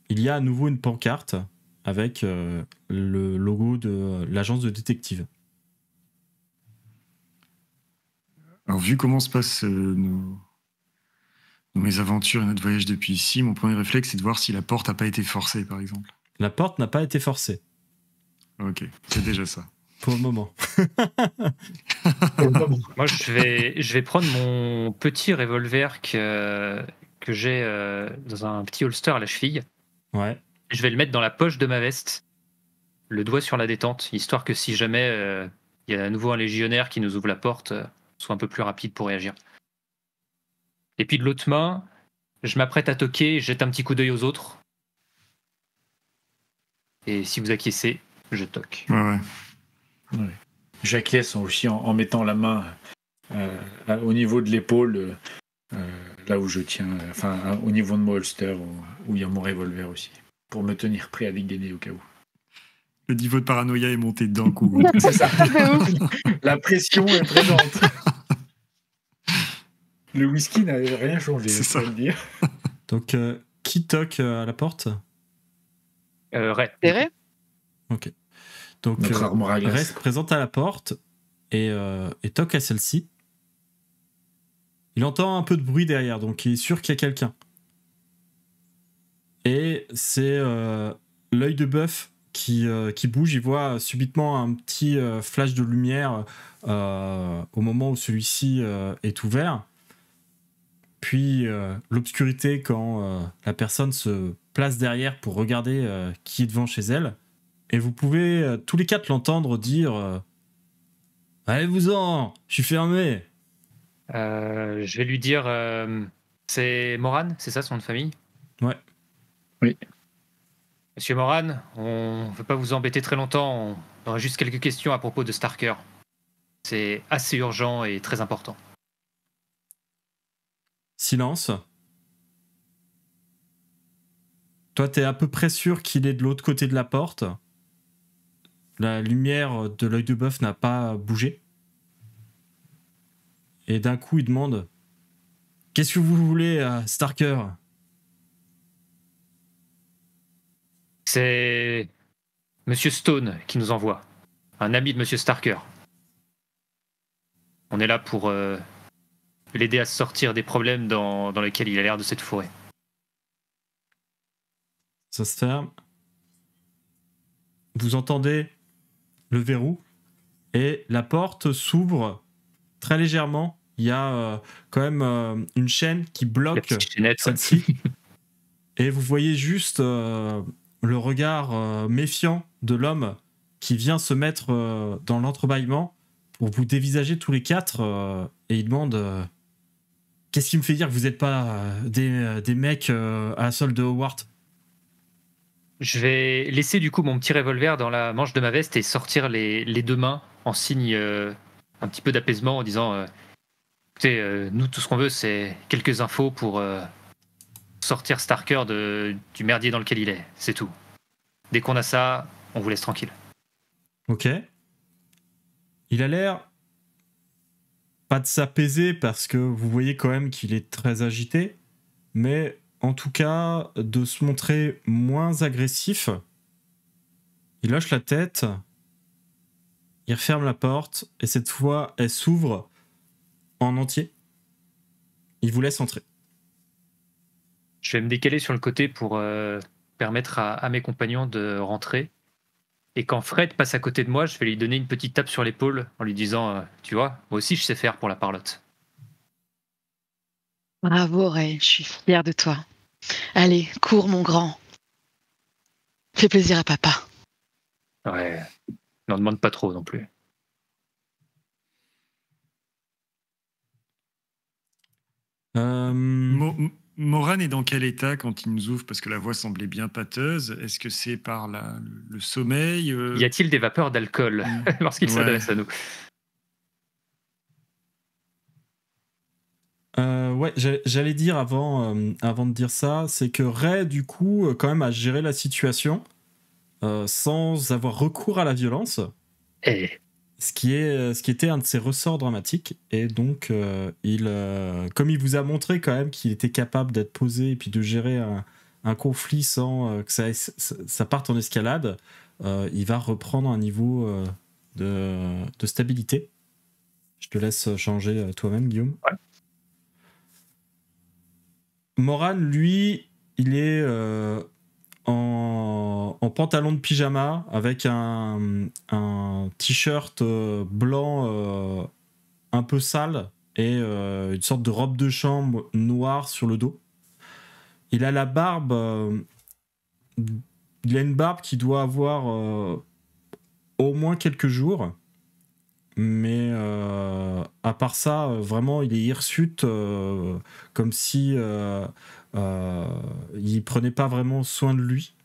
il y a à nouveau une pancarte avec le logo de l'agence de détective. Alors, vu comment se passent nos mésaventures et notre voyage depuis ici, mon premier réflexe, c'est de voir si la porte n'a pas été forcée, par exemple. La porte n'a pas été forcée. Ok, c'est déjà ça. Pour le moment. Moi, je vais prendre mon petit revolver que j'ai dans un petit holster à la cheville. Ouais. Je vais le mettre dans la poche de ma veste, le doigt sur la détente, histoire que si jamais il y a à nouveau un légionnaire qui nous ouvre la porte, soit un peu plus rapide pour réagir. Et puis de l'autre main, je m'apprête à toquer, je jette un petit coup d'œil aux autres. Et si vous acquiescez, je toque. Ouais. J'acquiesce aussi en mettant la main au niveau de l'épaule, là où je tiens, enfin au niveau de mon holster, où il y a mon revolver aussi, pour me tenir prêt à dégainer au cas où. Le niveau de paranoïa est monté d'un coup. C'est ça. La pression est présente. Le whisky n'a rien changé, C'est je peux ça. le dire. Donc, qui toque à la porte? Ray. C'est vrai? Ok. Donc, Notre armoire à glace. Ray se présente à la porte et toque à celle-ci. Il entend un peu de bruit derrière, donc il est sûr qu'il y a quelqu'un. Et c'est l'œil de bœuf qui bouge. Il voit subitement un petit flash de lumière au moment où celui-ci est ouvert. Puis l'obscurité quand la personne se place derrière pour regarder qui est devant chez elle. Et vous pouvez tous les quatre l'entendre dire allez-vous-en, je suis fermé. Je vais lui dire c'est Moran, c'est ça son nom de famille? Ouais. Oui. Monsieur Moran, on ne veut pas vous embêter très longtemps, on aurait juste quelques questions à propos de Starker. C'est assez urgent et très important. Silence. Toi, t'es à peu près sûr qu'il est de l'autre côté de la porte. La lumière de l'œil de bœuf n'a pas bougé. Et d'un coup, il demande « Qu'est-ce que vous voulez, Starker ?» C'est Monsieur Stone qui nous envoie, un ami de Monsieur Starker. On est là pour l'aider à sortir des problèmes dans lesquels il a l'air de cette forêt. Ça se ferme. Vous entendez le verrou et la porte s'ouvre très légèrement. Il y a quand même une chaîne qui bloque celle-ci. Et vous voyez juste le regard méfiant de l'homme qui vient se mettre dans l'entrebâillement pour vous dévisager tous les quatre. Et il demande qu'est-ce qui me fait dire que vous n'êtes pas des mecs à la solde de Howard? Je vais laisser du coup mon petit revolver dans la manche de ma veste et sortir les deux mains en signe un petit peu d'apaisement en disant écoutez, nous tout ce qu'on veut c'est quelques infos pour sortir Starker du merdier dans lequel il est, c'est tout. Dès qu'on a ça, on vous laisse tranquille. Ok. Il a l'air pas de s'apaiser parce que vous voyez quand même qu'il est très agité, mais en tout cas de se montrer moins agressif. Il hoche la tête, il referme la porte et cette fois elle s'ouvre en entier. Il vous laisse entrer. Je vais me décaler sur le côté pour permettre à mes compagnons de rentrer. Et quand Fred passe à côté de moi, je vais lui donner une petite tape sur l'épaule en lui disant tu vois, moi aussi je sais faire pour la parlotte. Bravo Ray, je suis fière de toi. Allez, cours mon grand. Fais plaisir à papa. Ouais, n'en demande pas trop non plus. Moran est dans quel état quand il nous ouvre? Parce que la voix semblait bien pâteuse. Est-ce que c'est par le sommeil Y a-t-il des vapeurs d'alcool lorsqu'il s'adresse à nous? Ouais, j'allais dire avant de dire ça, c'est que Ray, du coup, quand même, a géré la situation sans avoir recours à la violence. Ce qui était un de ses ressorts dramatiques. Et donc, comme il vous a montré quand même qu'il était capable d'être posé et puis de gérer un conflit sans que ça parte en escalade, il va reprendre un niveau de stabilité. Je te laisse changer toi-même, Guillaume. Ouais. Moran, lui, il est en en pantalon de pyjama avec un t-shirt blanc un peu sale et une sorte de robe de chambre noire sur le dos. Il a la barbe, il a une barbe qui doit avoir au moins quelques jours, mais à part ça, vraiment, il est hirsute, comme si il prenait pas vraiment soin de lui.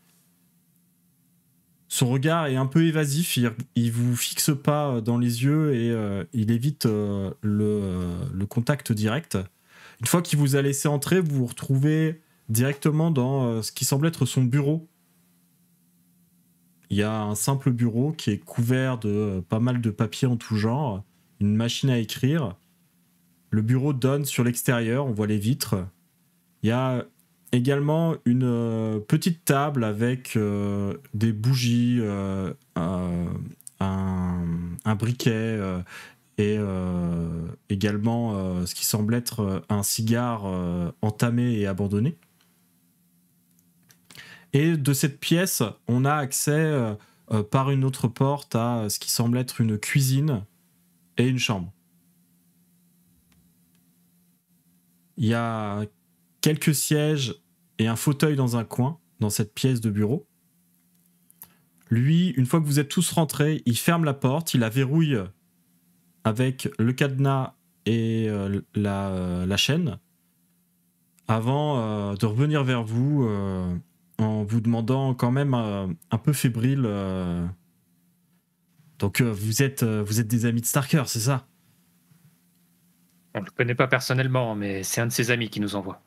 Son regard est un peu évasif, il vous fixe pas dans les yeux et il évite le contact direct. Une fois qu'il vous a laissé entrer, vous vous retrouvez directement dans ce qui semble être son bureau. Il y a un simple bureau qui est couvert de pas mal de papiers en tout genre, une machine à écrire. Le bureau donne sur l'extérieur, on voit les vitres. Il y a également une petite table avec des bougies, un briquet et également ce qui semble être un cigare entamé et abandonné. Et de cette pièce, on a accès par une autre porte à ce qui semble être une cuisine et une chambre. Il y a quelques sièges et un fauteuil dans un coin, dans cette pièce de bureau. Lui, une fois que vous êtes tous rentrés, il ferme la porte, il la verrouille avec le cadenas et la chaîne, avant de revenir vers vous en vous demandant quand même un peu fébrile. Donc vous êtes des amis de Starker, c'est ça? On ne le connaît pas personnellement, mais c'est un de ses amis qui nous envoie.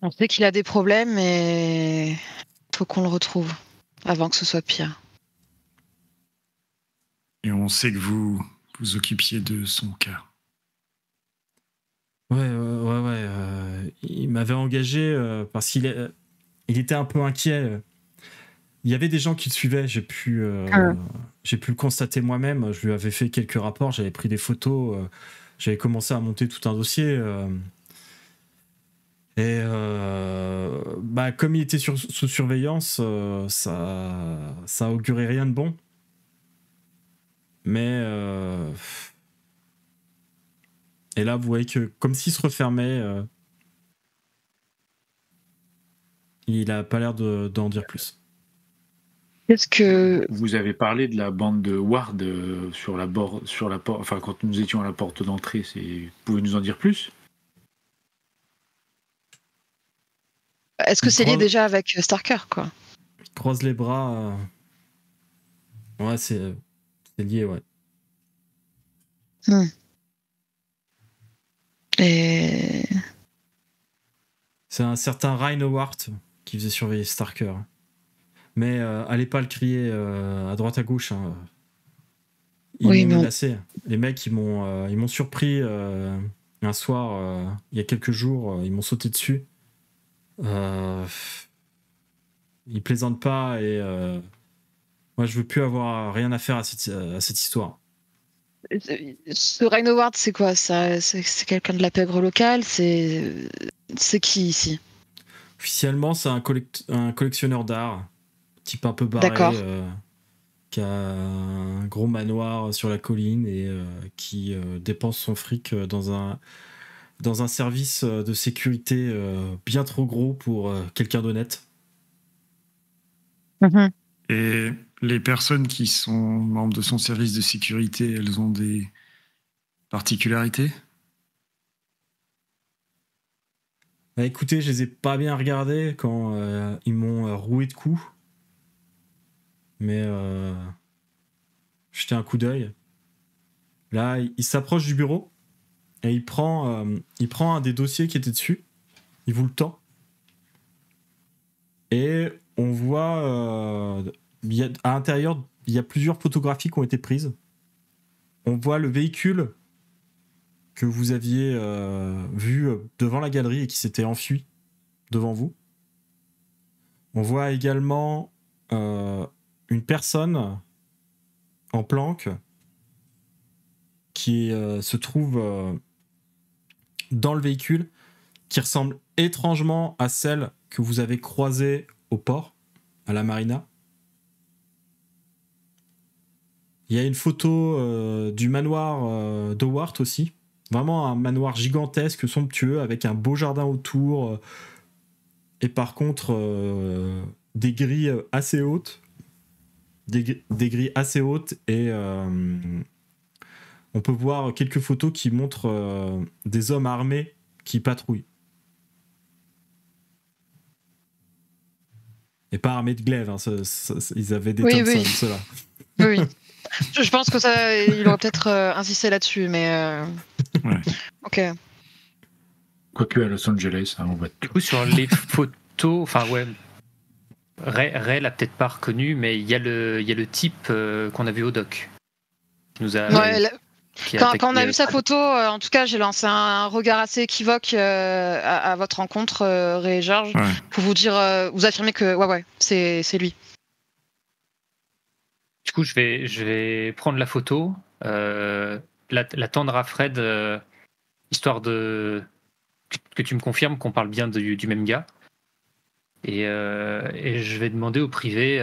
On sait qu'il a des problèmes et faut qu'on le retrouve avant que ce soit pire. Et on sait que vous vous occupiez de son cas. Ouais. Il m'avait engagé parce qu'il était un peu inquiet. Il y avait des gens qui le suivaient, j'ai pu le constater moi-même. Je lui avais fait quelques rapports, j'avais pris des photos, j'avais commencé à monter tout un dossier. Et comme il était sous surveillance, ça augurait rien de bon. Mais et là, vous voyez que comme s'il se refermait, il a pas l'air d'en dire plus. Qu'est-ce que Vous avez parlé de la bande de Ward sur la porte, enfin quand nous étions à la porte d'entrée. Vous pouvez nous en dire plus? Est-ce que c'est lié déjà avec Starker, quoi? Il croise les bras. Ouais, c'est lié, ouais. Et C'est un certain Ryan Howard qui faisait surveiller Starker. Mais allez pas le crier à droite à gauche. Hein. Ils m'ont menacé. Les mecs, ils m'ont surpris un soir, il y a quelques jours. Ils m'ont sauté dessus. Ils plaisantent pas et moi, je veux plus avoir rien à faire à cette histoire. ce Rhino Ward, c'est quoi ça? C'est quelqu'un de la pègre locale? C'est qui ici? Officiellement, c'est un collectionneur d'art, type un peu barré, qui a un gros manoir sur la colline et qui dépense son fric dans un service de sécurité bien trop gros pour quelqu'un d'honnête. Et les personnes qui sont membres de son service de sécurité, elles ont des particularités? Bah écoutez, je les ai pas bien regardés quand ils m'ont roué de coups. Mais jeté un coup d'œil. Là, il s'approche du bureau et il prend un des dossiers qui était dessus. Il vous le tend. Et on voit à l'intérieur, il y a plusieurs photographies qui ont été prises. On voit le véhicule que vous aviez vu devant la galerie et qui s'était enfui devant vous. On voit également une personne en planque qui se trouve dans le véhicule, qui ressemble étrangement à celle que vous avez croisée au port à la marina. Il y a une photo du manoir d'Howard aussi. Vraiment un manoir gigantesque, somptueux, avec un beau jardin autour. Et par contre, des grilles assez hautes. Des grilles assez hautes. Et on peut voir quelques photos qui montrent des hommes armés qui patrouillent. Et pas armés de glaive. Hein, ils avaient des Thompson, ceux-là. Oui. Je pense que ça, il aurait peut-être insisté là-dessus, mais Ouais. ok. Quoique à Los Angeles, hein, on va. Du coup, sur les photos, enfin ouais, Ray l'a peut-être pas reconnu, mais il y a le type qu'on a vu au doc. Qui nous a. Ouais, qui a quand attaqué, on a vu sa photo, en tout cas, j'ai lancé un regard assez équivoque à votre rencontre, Ray et Georges, Ouais. pour vous dire, vous affirmer que ouais, c'est lui. Du coup, je vais prendre la photo, la tendre à Fred, histoire que tu me confirmes qu'on parle bien du même gars. Et je vais demander au privé,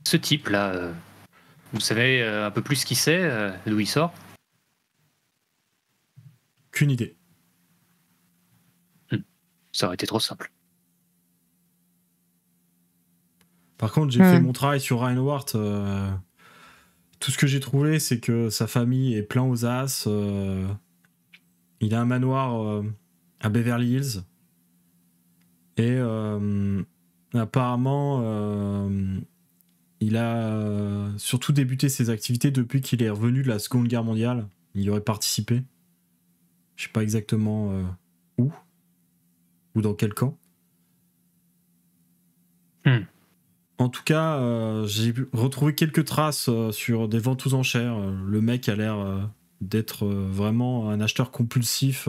ce type-là, vous savez un peu plus qui c'est, d'où il sort? Qu'une idée. Ça aurait été trop simple. Par contre, j'ai fait mon travail sur Ryan Howard. Tout ce que j'ai trouvé, c'est que sa famille est plein aux as. Il a un manoir à Beverly Hills. Et apparemment, il a surtout débuté ses activités depuis qu'il est revenu de la Seconde Guerre mondiale. Il y aurait participé. Je sais pas exactement où ou dans quel camp. En tout cas, j'ai retrouvé quelques traces sur des ventes aux enchères. Le mec a l'air d'être vraiment un acheteur compulsif.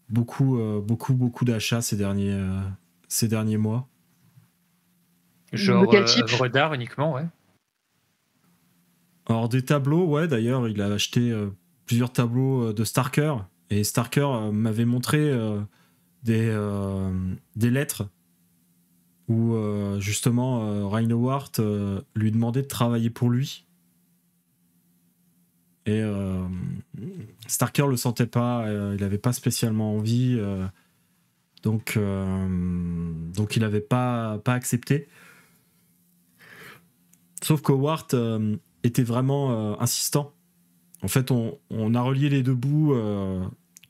Beaucoup d'achats ces derniers mois. Genre De quel type? œuvre d'art uniquement, ouais. Alors des tableaux, ouais, d'ailleurs, il a acheté plusieurs tableaux de Starker. Et Starker m'avait montré des lettres où justement Ryan Howard lui demandait de travailler pour lui. Et Starker le sentait pas, il avait pas spécialement envie, donc il n'avait pas accepté. Sauf qu'Howard était vraiment insistant. En fait, on a relié les deux bouts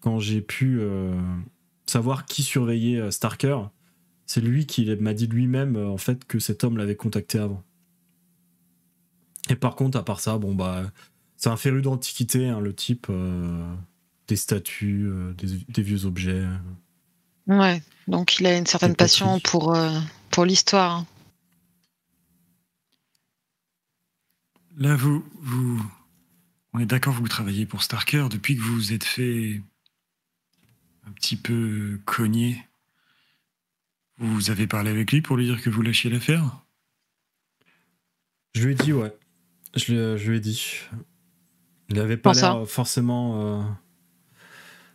quand j'ai pu savoir qui surveillait Starker. C'est lui qui m'a dit lui-même en fait que cet homme l'avait contacté avant. Et par contre, à part ça, bon bah, c'est un féru d'antiquité, hein, le type, des statues, des vieux objets. Ouais, donc il a une certaine passion pour l'histoire. Là, on est d'accord, vous travaillez pour Starker depuis que vous vous êtes fait un petit peu cogner. Vous avez parlé avec lui pour lui dire que vous lâchiez l'affaire? Je lui ai dit, ouais. Je lui ai dit. Il avait pas l'air forcément...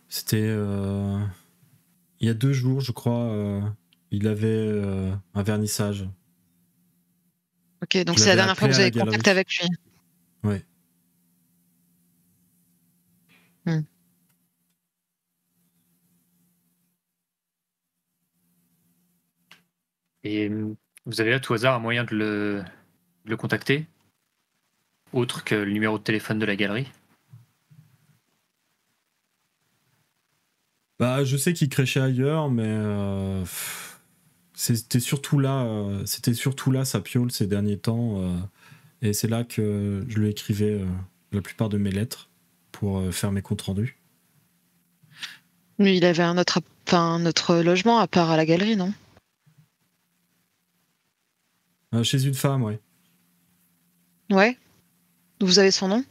C'était... il y a 2 jours, je crois, il avait un vernissage. Ok, donc c'est la dernière fois que vous avez contact avec lui. Ouais. Et vous avez à tout hasard un moyen de le contacter, autre que le numéro de téléphone de la galerie? Bah, je sais qu'il crêchait ailleurs, mais c'était surtout là sa piole ces derniers temps, et c'est là que je lui écrivais la plupart de mes lettres pour faire mes comptes rendus. Lui, il avait un autre logement à part à la galerie, non? Chez une femme, ouais. Ouais. Vous avez son nom?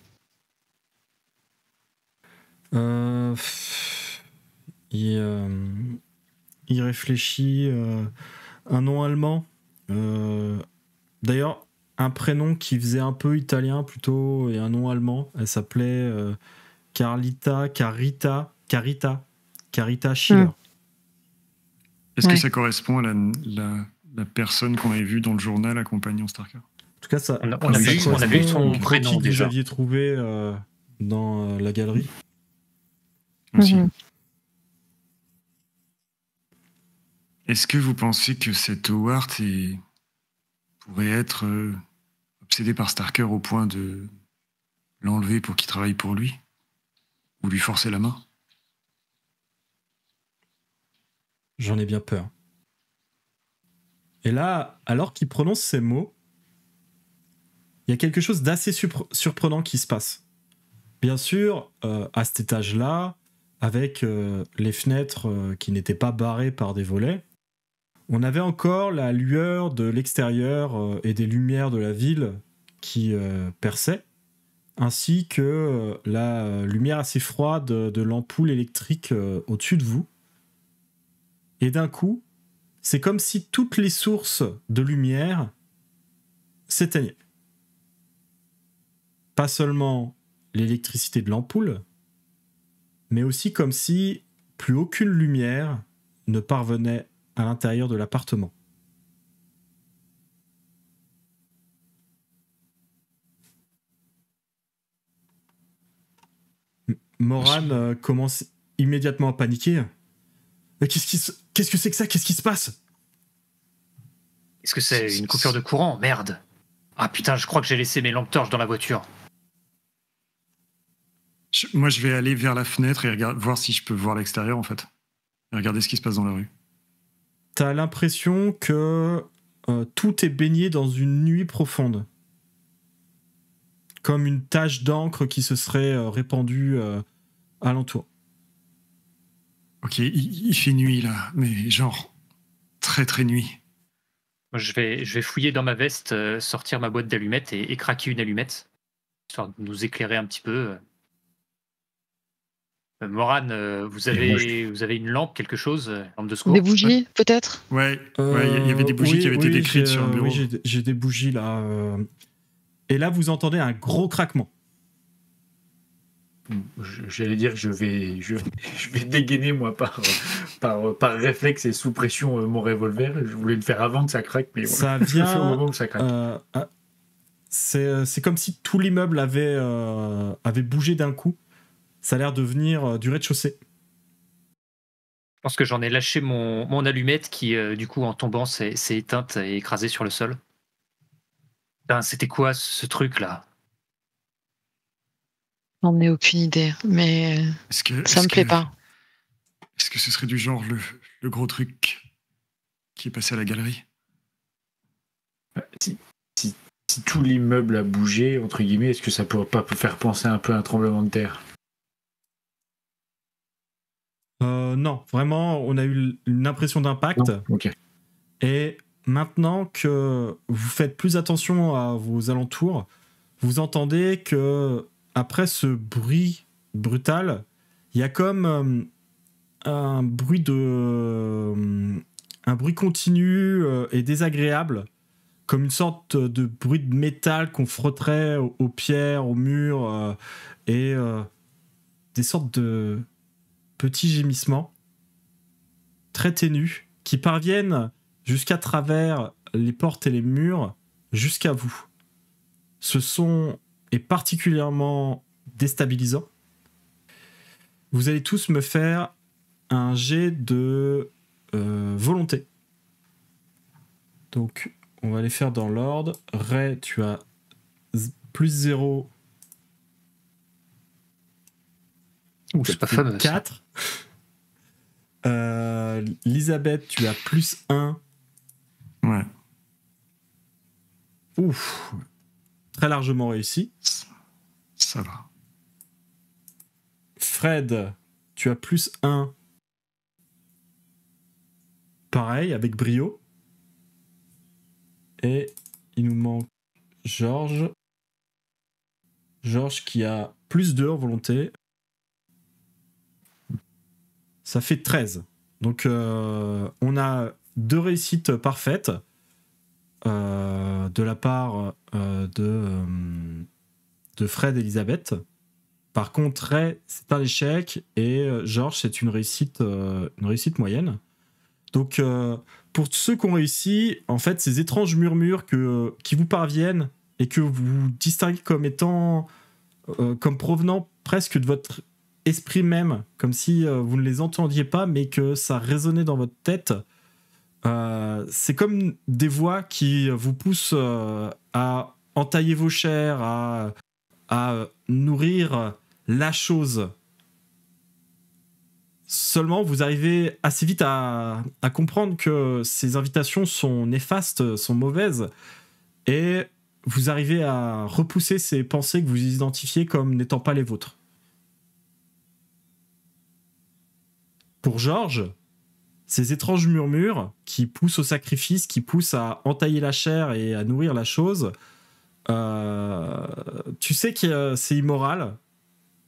Il réfléchit. Un nom allemand. D'ailleurs, un prénom qui faisait un peu italien plutôt et un nom allemand. Elle s'appelait Carita Schiller. Est-ce que ça correspond à la personne qu'on avait vue dans le journal accompagnant Starker. En tout cas, ça, on a vu son prénom que vous déjà. aviez trouvé dans la galerie. Aussi. Mhm. Est-ce que vous pensez que cet Howard pourrait être obsédé par Starker au point de l'enlever pour qu'il travaille pour lui? Ou lui forcer la main? J'en ai bien peur. Et là, alors qu'il prononce ces mots, il y a quelque chose d'assez surprenant qui se passe. Bien sûr, à cet étage-là, avec les fenêtres qui n'étaient pas barrées par des volets, on avait encore la lueur de l'extérieur et des lumières de la ville qui perçaient, ainsi que la lumière assez froide de l'ampoule électrique au-dessus de vous. Et d'un coup, c'est comme si toutes les sources de lumière s'éteignaient. Pas seulement l'électricité de l'ampoule, mais aussi comme si plus aucune lumière ne parvenait à l'intérieur de l'appartement. Moran commence immédiatement à paniquer. Mais qu'est-ce que c'est que ça? Qu'est-ce qui se passe? Est-ce que c'est une coupure de courant? Merde. Ah putain, je crois que j'ai laissé mes lampes torches dans la voiture. Moi, je vais aller vers la fenêtre et voir si je peux voir l'extérieur, en fait. Et regarder ce qui se passe dans la rue. T'as l'impression que tout est baigné dans une nuit profonde. Comme une tache d'encre qui se serait répandue alentour. Ok, il fait nuit, là. Mais genre, très très nuit. Moi, je vais fouiller dans ma veste, sortir ma boîte d'allumettes et craquer une allumette, histoire de nous éclairer un petit peu. Moran, vous avez une lampe, quelque chose, lampe de secours? Des bougies, peut-être? Ouais, il y avait des bougies qui avaient été décrites sur le bureau. Oui, j'ai des bougies là. Et là, vous entendez un gros craquement. J'allais dire que je vais dégainer, moi, par réflexe et sous pression, mon revolver. Je voulais le faire avant que ça craque, mais Ça voilà. Je le fais au vient. moment où ça craque. C'est comme si tout l'immeuble avait bougé d'un coup. Ça a l'air de venir du rez-de-chaussée. Je pense que j'en ai lâché mon allumette qui, du coup, en tombant, s'est éteinte et écrasée sur le sol. Ben, c'était quoi ce truc-là? J'en ai aucune idée, mais ça me plaît pas. Est-ce que ce serait du genre le gros truc qui est passé à la galerie? Si tout l'immeuble a bougé, entre guillemets, est-ce que ça pourrait pas faire penser un peu à un tremblement de terre? Non, vraiment, on a eu une impression d'impact. Ok. Et maintenant que vous faites plus attention à vos alentours, vous entendez que après ce bruit brutal, il y a comme un bruit continu et désagréable, comme une sorte de bruit de métal qu'on frotterait aux pierres, aux murs, et des sortes de petits gémissements très ténus qui parviennent jusqu'à travers les portes et les murs jusqu'à vous. Ce son est particulièrement déstabilisant. Vous allez tous me faire un jet de volonté. Donc, on va les faire dans l'ordre. Ray, tu as plus 0. Ouh, c'est pas fameux. 4. Elisabeth, tu as plus 1. Ouais. Ouf. Très largement réussi. Ça va. Fred, tu as plus 1. Pareil, avec brio. Et il nous manque Georges. Georges qui a plus 2 en volonté. Ça fait 13. Donc on a 2 réussites parfaites de la part de Fred et Elisabeth. Par contre, Ray, c'est un échec et Georges, c'est une réussite moyenne. Donc pour ceux qui ont réussi, en fait, ces étranges murmures qui vous parviennent et que vous distinguez comme étant, comme provenant presque de votre esprit même, comme si vous ne les entendiez pas, mais que ça résonnait dans votre tête. C'est comme des voix qui vous poussent à entailler vos chairs, à nourrir la chose. Seulement, vous arrivez assez vite à comprendre que ces invitations sont néfastes, sont mauvaises, et vous arrivez à repousser ces pensées que vous identifiez comme n'étant pas les vôtres. Pour Georges, ces étranges murmures qui poussent au sacrifice, qui poussent à entailler la chair et à nourrir la chose, tu sais que c'est immoral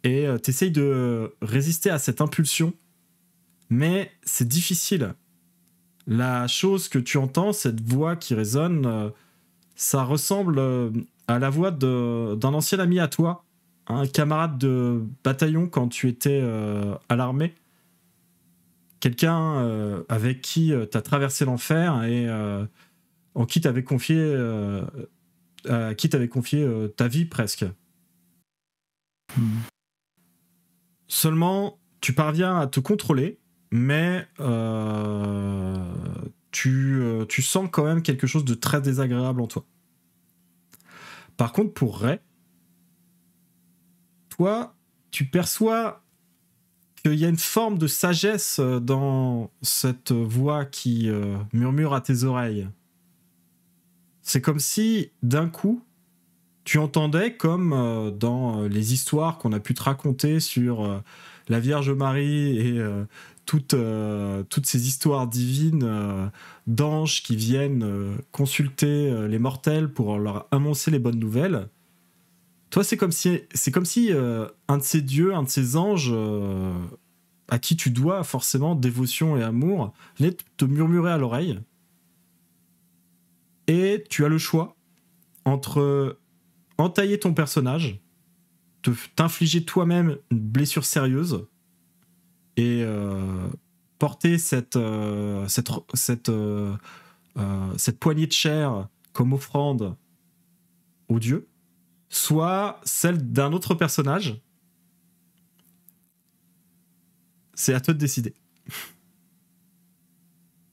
et tu essayes de résister à cette impulsion, mais c'est difficile. La chose que tu entends, cette voix qui résonne, ça ressemble à la voix d'un ancien ami à toi, un camarade de bataillon quand tu étais à l'armée. Quelqu'un avec qui tu as traversé l'enfer et en qui tu avais confié, ta vie presque. Seulement, tu parviens à te contrôler, mais tu sens quand même quelque chose de très désagréable en toi. Par contre, pour Ray, toi, tu perçois qu'il y a une forme de sagesse dans cette voix qui murmure à tes oreilles. C'est comme si, d'un coup, tu entendais, comme dans les histoires qu'on a pu te raconter sur la Vierge Marie et toutes ces histoires divines d'anges qui viennent consulter les mortels pour leur annoncer les bonnes nouvelles. Toi, c'est comme si un de ces dieux, un de ces anges à qui tu dois forcément dévotion et amour venait te murmurer à l'oreille. Et tu as le choix entre entailler ton personnage, t'infliger toi-même une blessure sérieuse et porter cette poignée de chair comme offrande au dieu, soit celle d'un autre personnage. C'est à toi de décider.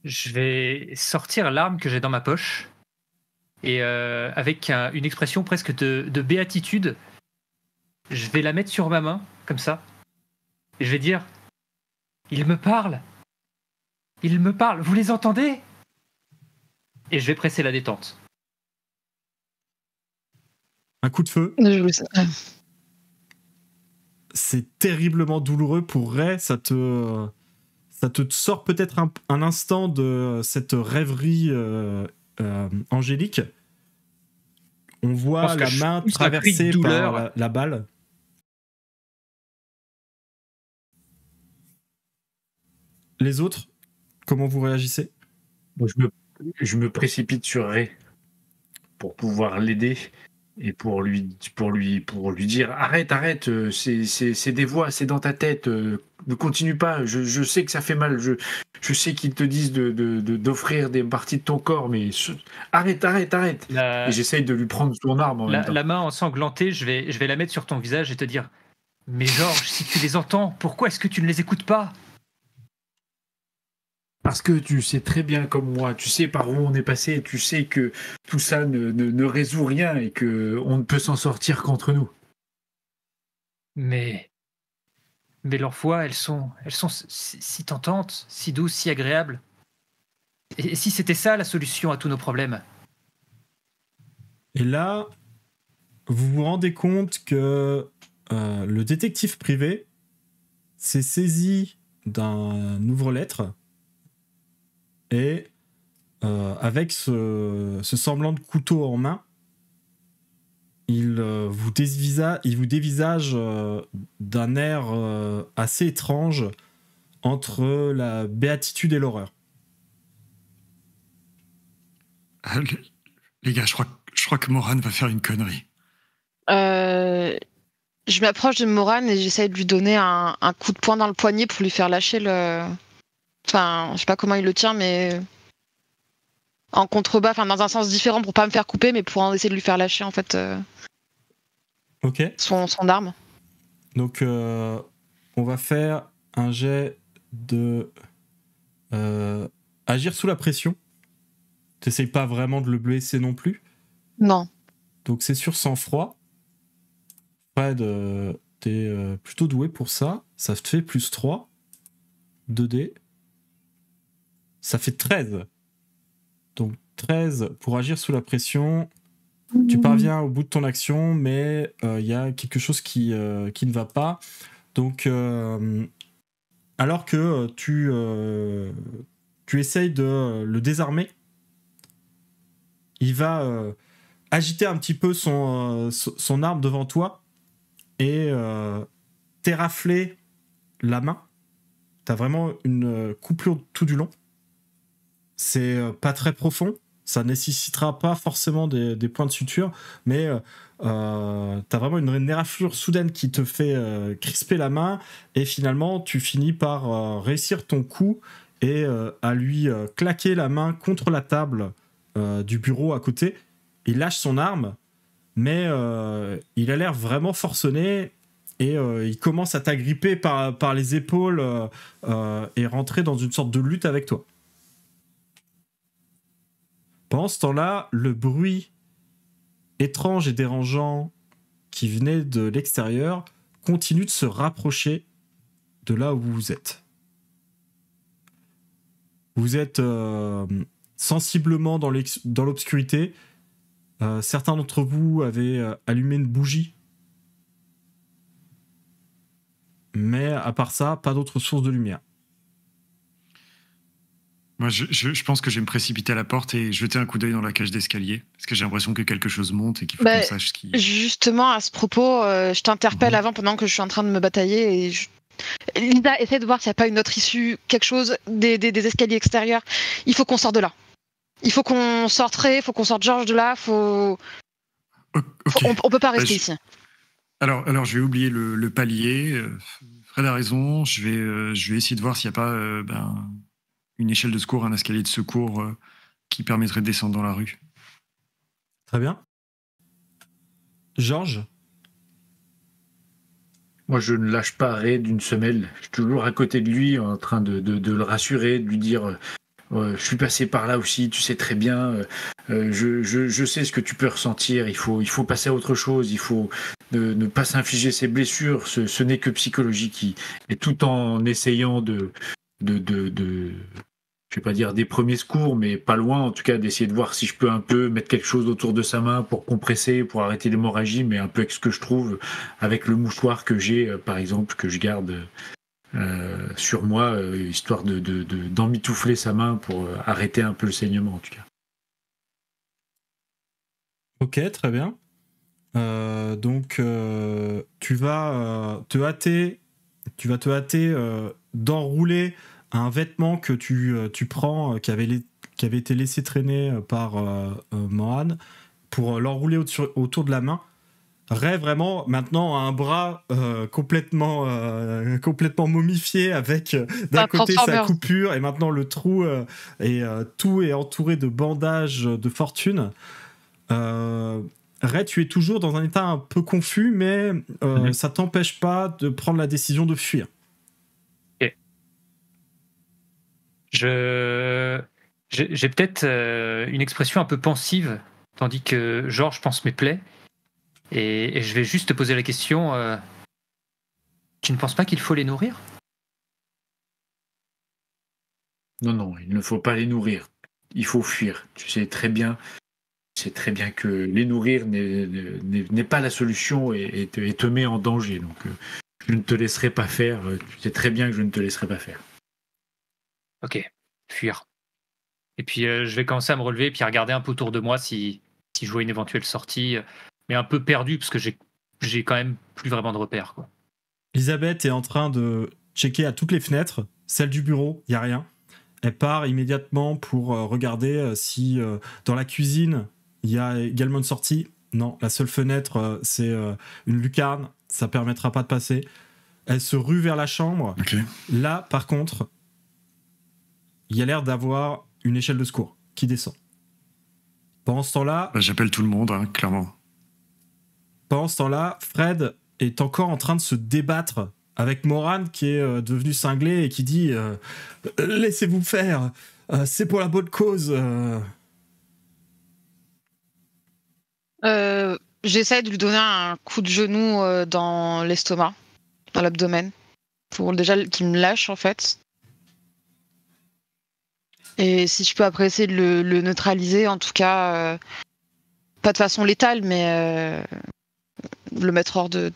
Je vais sortir l'arme que j'ai dans ma poche et avec une expression presque de béatitude, je vais la mettre sur ma main, comme ça, et je vais dire « Il me parle ! Il me parle ! Vous les entendez ?» Et je vais presser la détente. Un coup de feu. C'est terriblement douloureux pour Ray. Ça te sort peut-être un instant de cette rêverie angélique. On voit la main traversée par la balle. Les autres, comment vous réagissez ? Moi, je me précipite sur Ray pour pouvoir l'aider et pour lui dire arrête, c'est des voix, c'est dans ta tête, ne continue pas, je sais que ça fait mal, je sais qu'ils te disent d'offrir des parties de ton corps, mais arrête. Et j'essaye de lui prendre son arme en même temps. La main ensanglantée, je vais la mettre sur ton visage et te dire mais Georges, si tu les entends, pourquoi est-ce que tu ne les écoutes pas ? Parce que tu sais très bien comme moi, tu sais par où on est passé, tu sais que tout ça ne résout rien et qu'on ne peut s'en sortir qu'entre nous. Mais leurs voix, elles sont si tentantes, si douces, si agréables. Et si c'était ça la solution à tous nos problèmes ? Et là, vous vous rendez compte que le détective privé s'est saisi d'un ouvre-lettre et avec ce semblant de couteau en main, il vous dévisage d'un air assez étrange entre la béatitude et l'horreur. Les gars, je crois que Morane va faire une connerie. Je m'approche de Morane et j'essaye de lui donner un coup de poing dans le poignet pour lui faire lâcher le... Enfin, je sais pas comment il le tient, mais en contrebas, enfin dans un sens différent pour pas me faire couper, mais pour essayer de lui faire lâcher en fait son arme. Donc on va faire un jet de agir sous la pression. T'essayes pas vraiment de le blesser non plus. Non. Donc c'est sur sang-froid. Fred, t'es plutôt doué pour ça. Ça te fait plus 3. 2D. Ça fait 13. Donc 13 pour agir sous la pression. Tu parviens au bout de ton action, mais y a quelque chose qui ne va pas. Donc, alors que tu essayes de le désarmer, il va agiter un petit peu son arme devant toi et t'érafler la main. T'as vraiment une coupure tout du long. C'est pas très profond. Ça nécessitera pas forcément des points de suture, mais t'as vraiment une éraflure soudaine qui te fait crisper la main, et finalement tu finis par réussir ton coup et à lui claquer la main contre la table du bureau à côté. Il lâche son arme, mais il a l'air vraiment forcené, et il commence à t'agripper par les épaules et rentrer dans une sorte de lutte avec toi. Pendant ce temps-là, le bruit étrange et dérangeant qui venait de l'extérieur continue de se rapprocher de là où vous êtes. Vous êtes sensiblement dans l'obscurité. Certains d'entre vous avaient allumé une bougie. Mais à part ça, pas d'autre source de lumière. Moi, je pense que je vais me précipiter à la porte et jeter un coup d'œil dans la cage d'escalier, parce que j'ai l'impression que quelque chose monte et qu'il faut qu'on sache ce qui... Justement, à ce propos, je t'interpelle avant, pendant que je suis en train de me batailler, et Lisa, essaie de voir s'il n'y a pas une autre issue, quelque chose, des escaliers extérieurs. Il faut qu'on sorte de là. Il faut qu'on sorte Ray, il faut qu'on sorte George de là, on peut pas rester ici. Alors, je vais oublier le palier. Fred a raison, je vais essayer de voir s'il n'y a pas... une échelle de secours, un escalier de secours qui permettrait de descendre dans la rue. Très bien. Georges ? Moi, je ne lâche pas Ray d'une semelle. Je suis toujours à côté de lui, en train de le rassurer, de lui dire je suis passé par là aussi, tu sais très bien, je sais ce que tu peux ressentir, il faut passer à autre chose, il faut ne pas s'infliger ces blessures, ce n'est que psychologique. Et tout en essayant je vais pas dire des premiers secours, mais pas loin, en tout cas, d'essayer de voir si je peux un peu mettre quelque chose autour de sa main pour compresser, pour arrêter l'hémorragie, mais un peu avec ce que je trouve, avec le mouchoir que j'ai, par exemple, que je garde sur moi, histoire d'emmitoufler sa main pour arrêter un peu le saignement, en tout cas. Ok, très bien. Donc, tu vas te hâter d'enrouler un vêtement que tu prends, qui avait été laissé traîner par Mohan, pour l'enrouler autour de la main. Ray, vraiment, maintenant, a un bras complètement momifié, avec d'un côté sa coupure, et maintenant le trou, et tout est entouré de bandages de fortune. Ray, tu es toujours dans un état un peu confus, mais ça t'empêche pas de prendre la décision de fuir. J'ai peut-être une expression un peu pensive, tandis que Georges pense mes plaies, et je vais juste te poser la question, tu ne penses pas qu'il faut les nourrir ? Non, il ne faut pas les nourrir, il faut fuir. Tu sais très bien que les nourrir n'est pas la solution et te met en danger, donc je ne te laisserai pas faire, tu sais très bien que je ne te laisserai pas faire. Ok, fuir. Et puis je vais commencer à me relever et puis à regarder un peu autour de moi si je vois une éventuelle sortie, mais un peu perdu parce que j'ai quand même plus vraiment de repères, quoi. Elisabeth est en train de checker à toutes les fenêtres. Celle du bureau, il n'y a rien. Elle part immédiatement pour regarder si dans la cuisine, il y a également une sortie. Non, la seule fenêtre, c'est une lucarne. Ça ne permettra pas de passer. Elle se rue vers la chambre. Okay. Là, par contre, il y a l'air d'avoir une échelle de secours qui descend. Pendant ce temps-là... J'appelle tout le monde, hein, clairement. Pendant ce temps-là, Fred est encore en train de se débattre avec Moran qui est devenu cinglé et qui dit laissez-vous faire, c'est pour la bonne cause. J'essaie de lui donner un coup de genou dans l'estomac, dans l'abdomen, pour déjà qu'il me lâche en fait. Et si je peux après essayer de le neutraliser, en tout cas, pas de façon létale, mais le mettre hors de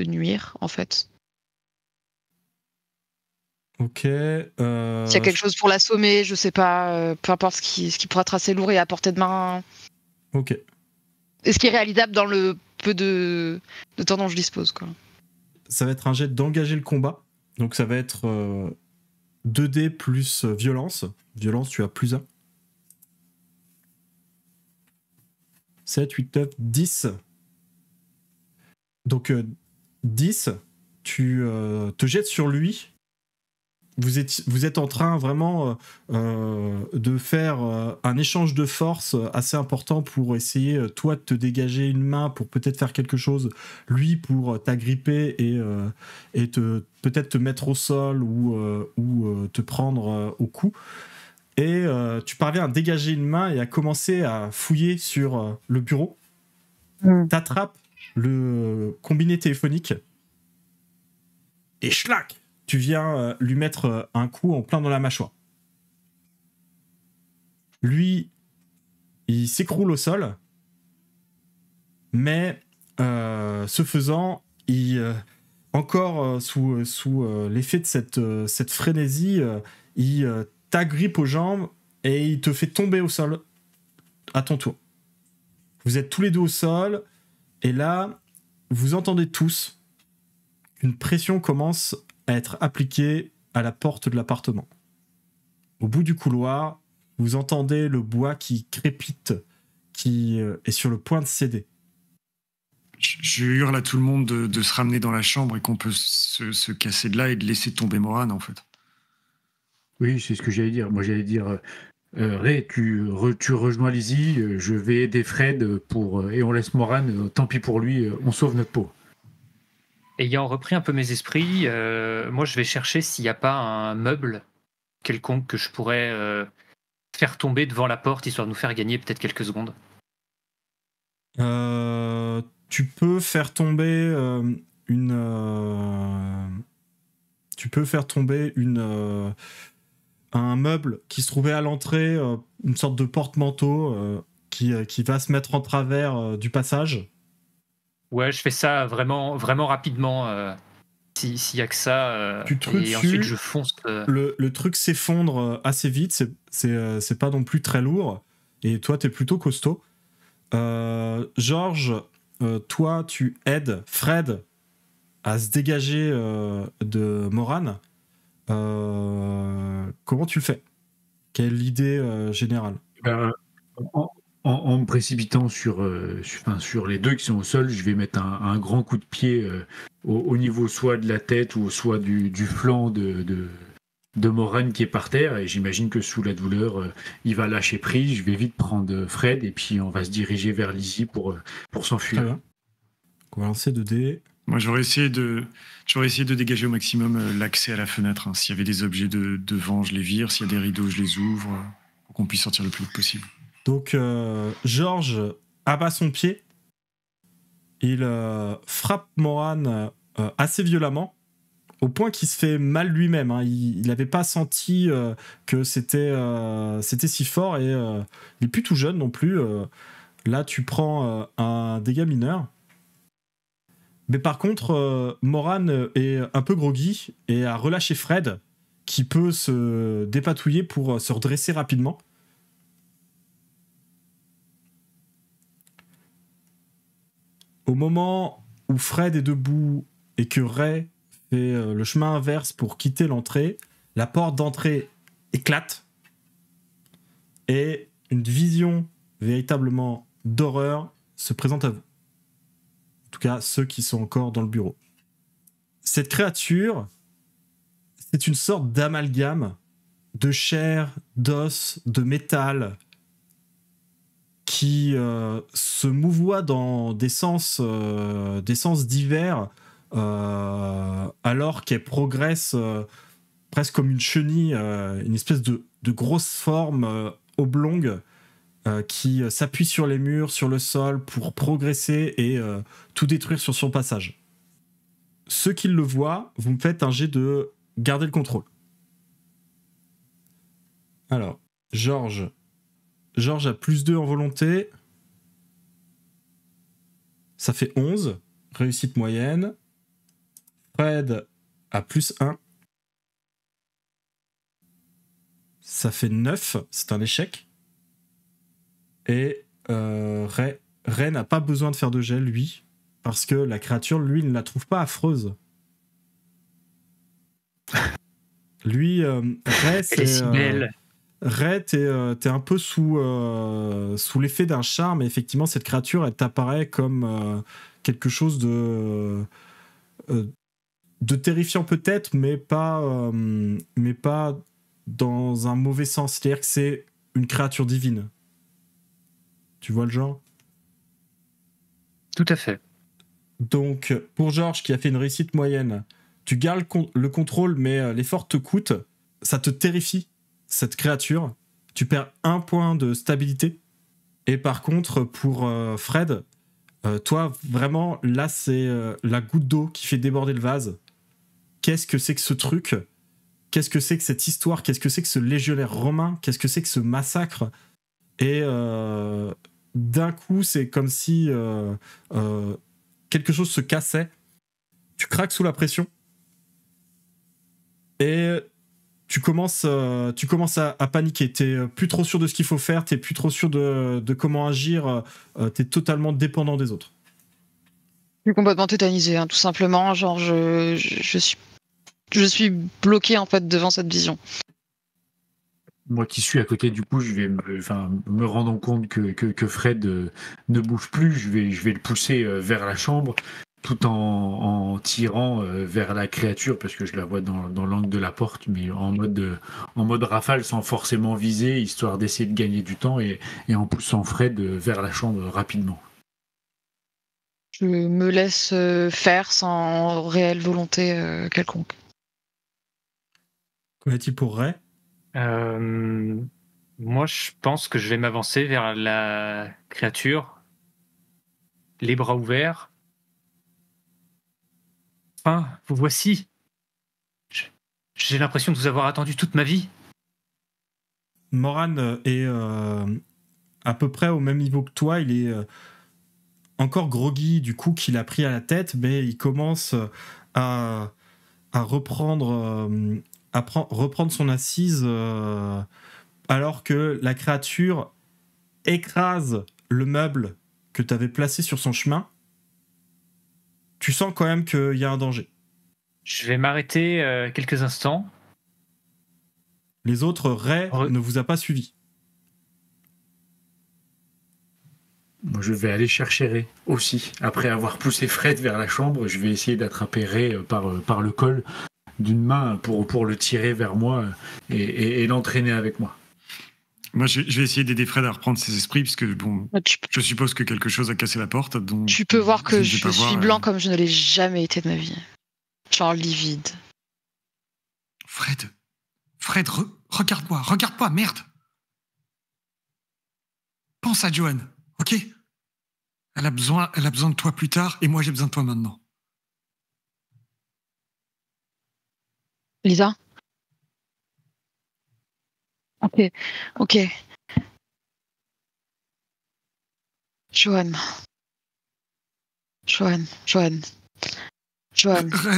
nuire, en fait. Ok. S'il y a quelque chose pour l'assommer, je sais pas, peu importe ce qui pourra tracer lourd et à portée de main. Ok. Et ce qui est réalisable dans le peu de temps dont je dispose, quoi. Ça va être un jet d'engager le combat. Donc ça va être 2D plus violence. Violence, tu as plus 1. 7, 8, 9, 10. Donc 10, tu te jettes sur lui. Vous êtes en train vraiment de faire un échange de force assez important pour essayer, toi, de te dégager une main pour peut-être faire quelque chose, lui pour t'agripper et peut-être te mettre au sol ou te prendre au cou. Et tu parviens à dégager une main et à commencer à fouiller sur le bureau. T'attrapes le combiné téléphonique et schlac, tu viens lui mettre un coup en plein dans la mâchoire. Lui, il s'écroule au sol, mais ce faisant, encore sous l'effet de cette frénésie, il t'agrippe aux jambes et il te fait tomber au sol à ton tour. Vous êtes tous les deux au sol et là, vous entendez tous qu'une pression commence à être appliquée à la porte de l'appartement. Au bout du couloir, vous entendez le bois qui crépite, qui est sur le point de céder. Je hurle à tout le monde de se ramener dans la chambre et qu'on peut se casser de là et de laisser tomber Moran, en fait. Oui, c'est ce que j'allais dire. Moi, j'allais dire, Ray, tu rejoins Lizzie, je vais aider Fred et on laisse Moran, tant pis pour lui, on sauve notre peau. Ayant repris un peu mes esprits, moi je vais chercher s'il n'y a pas un meuble quelconque que je pourrais faire tomber devant la porte, histoire de nous faire gagner peut-être quelques secondes. Tu peux faire tomber un meuble qui se trouvait à l'entrée, une sorte de porte-manteau qui va se mettre en travers du passage. Ouais, je fais ça vraiment, vraiment rapidement. S'il y a que ça, tu te et ensuite je fonce. Le truc s'effondre assez vite, c'est pas non plus très lourd, et toi t'es plutôt costaud. Georges, toi tu aides Fred à se dégager de Moran. Comment tu le fais? Quelle est l'idée générale? En me précipitant sur les deux qui sont au sol, je vais mettre un grand coup de pied au niveau soit de la tête ou soit du flanc de Moran qui est par terre. Et j'imagine que sous la douleur, il va lâcher prise. Je vais vite prendre Fred et puis on va se diriger vers Lizzie pour s'enfuir. Très bien. On va lancer 2D. Moi, j'aurais essayé de dégager au maximum l'accès à la fenêtre. Hein. S'il y avait des objets devant, je les vire. S'il y a des rideaux, je les ouvre pour qu'on puisse sortir le plus vite possible. Donc, Georges abat son pied. Il frappe Moran assez violemment, au point qu'il se fait mal lui-même. Hein. Il n'avait pas senti que c'était si fort, et il n'est plus tout jeune non plus. Là, tu prends un dégât mineur. Mais par contre, Moran est un peu groggy et a relâché Fred, qui peut se dépatouiller pour se redresser rapidement. Au moment où Fred est debout et que Ray fait le chemin inverse pour quitter l'entrée, la porte d'entrée éclate et une vision véritablement d'horreur se présente à vous. En tout cas, ceux qui sont encore dans le bureau. Cette créature, c'est une sorte d'amalgame de chair, d'os, de métal, qui se mouvoient dans des sens divers alors qu'elle progresse presque comme une chenille, une espèce de grosse forme oblongue qui s'appuie sur les murs, sur le sol pour progresser et tout détruire sur son passage. Ceux qui le voient, vous me faites un jet de garder le contrôle. Alors, Georges a +2 en volonté. Ça fait 11. Réussite moyenne. Fred a +1. Ça fait 9. C'est un échec. Et Ray n'a pas besoin de faire de jet, lui. Parce que la créature, lui, ne la trouve pas affreuse. Lui, Ray, c'est... Ray, t'es un peu sous l'effet d'un charme, et effectivement, cette créature, elle t'apparaît comme quelque chose de terrifiant peut-être, mais pas dans un mauvais sens. C'est-à-dire que c'est une créature divine. Tu vois le genre ? Tout à fait. Donc, pour Georges, qui a fait une réussite moyenne, tu gardes le contrôle, mais l'effort te coûte, ça te terrifie, cette créature. Tu perds 1 point de stabilité. Et par contre, pour Fred, toi, vraiment, là, c'est la goutte d'eau qui fait déborder le vase. Qu'est-ce que c'est que ce truc ? Qu'est-ce que c'est que cette histoire ? Qu'est-ce que c'est que ce légionnaire romain ? Qu'est-ce que c'est que ce massacre ? Et d'un coup, c'est comme si quelque chose se cassait. Tu craques sous la pression. Et tu commences à paniquer. T'es plus trop sûr de ce qu'il faut faire. T'es plus trop sûr de comment agir. T'es totalement dépendant des autres. Je suis complètement tétanisé, hein, tout simplement. Genre, je suis bloqué en fait devant cette vision. Moi qui suis à côté, du coup, je vais me rendre compte que Fred ne bouge plus. Je vais le pousser vers la chambre, tout en tirant vers la créature, parce que je la vois dans l'angle de la porte, mais en mode rafale, sans forcément viser, histoire d'essayer de gagner du temps, et en poussant Fred vers la chambre rapidement. Je me laisse faire sans réelle volonté quelconque. Qu'en est-il pour Ray ? Moi, je pense que je vais m'avancer vers la créature, les bras ouverts. Enfin, vous voici. J'ai l'impression de vous avoir attendu toute ma vie. Moran est à peu près au même niveau que toi. Il est encore groggy du coup qu'il a pris à la tête, mais il commence à reprendre son assise alors que la créature écrase le meuble que tu avais placé sur son chemin. Tu sens quand même qu'il y a un danger. Je vais m'arrêter quelques instants. Les autres, Ray ne vous a pas suivi. Moi, je vais aller chercher Ray aussi. Après avoir poussé Fred vers la chambre, je vais essayer d'attraper Ray par le col d'une main pour le tirer vers moi et l'entraîner avec moi. Moi, je vais essayer d'aider Fred à reprendre ses esprits, puisque bon, je suppose que quelque chose a cassé la porte. Donc tu peux voir que je suis blanc comme je ne l'ai jamais été de ma vie. Genre livide. Fred, regarde-moi, merde. Pense à Joanne, ok ? Elle a besoin de toi plus tard, et moi j'ai besoin de toi maintenant. Lisa ? Ok. Joanne.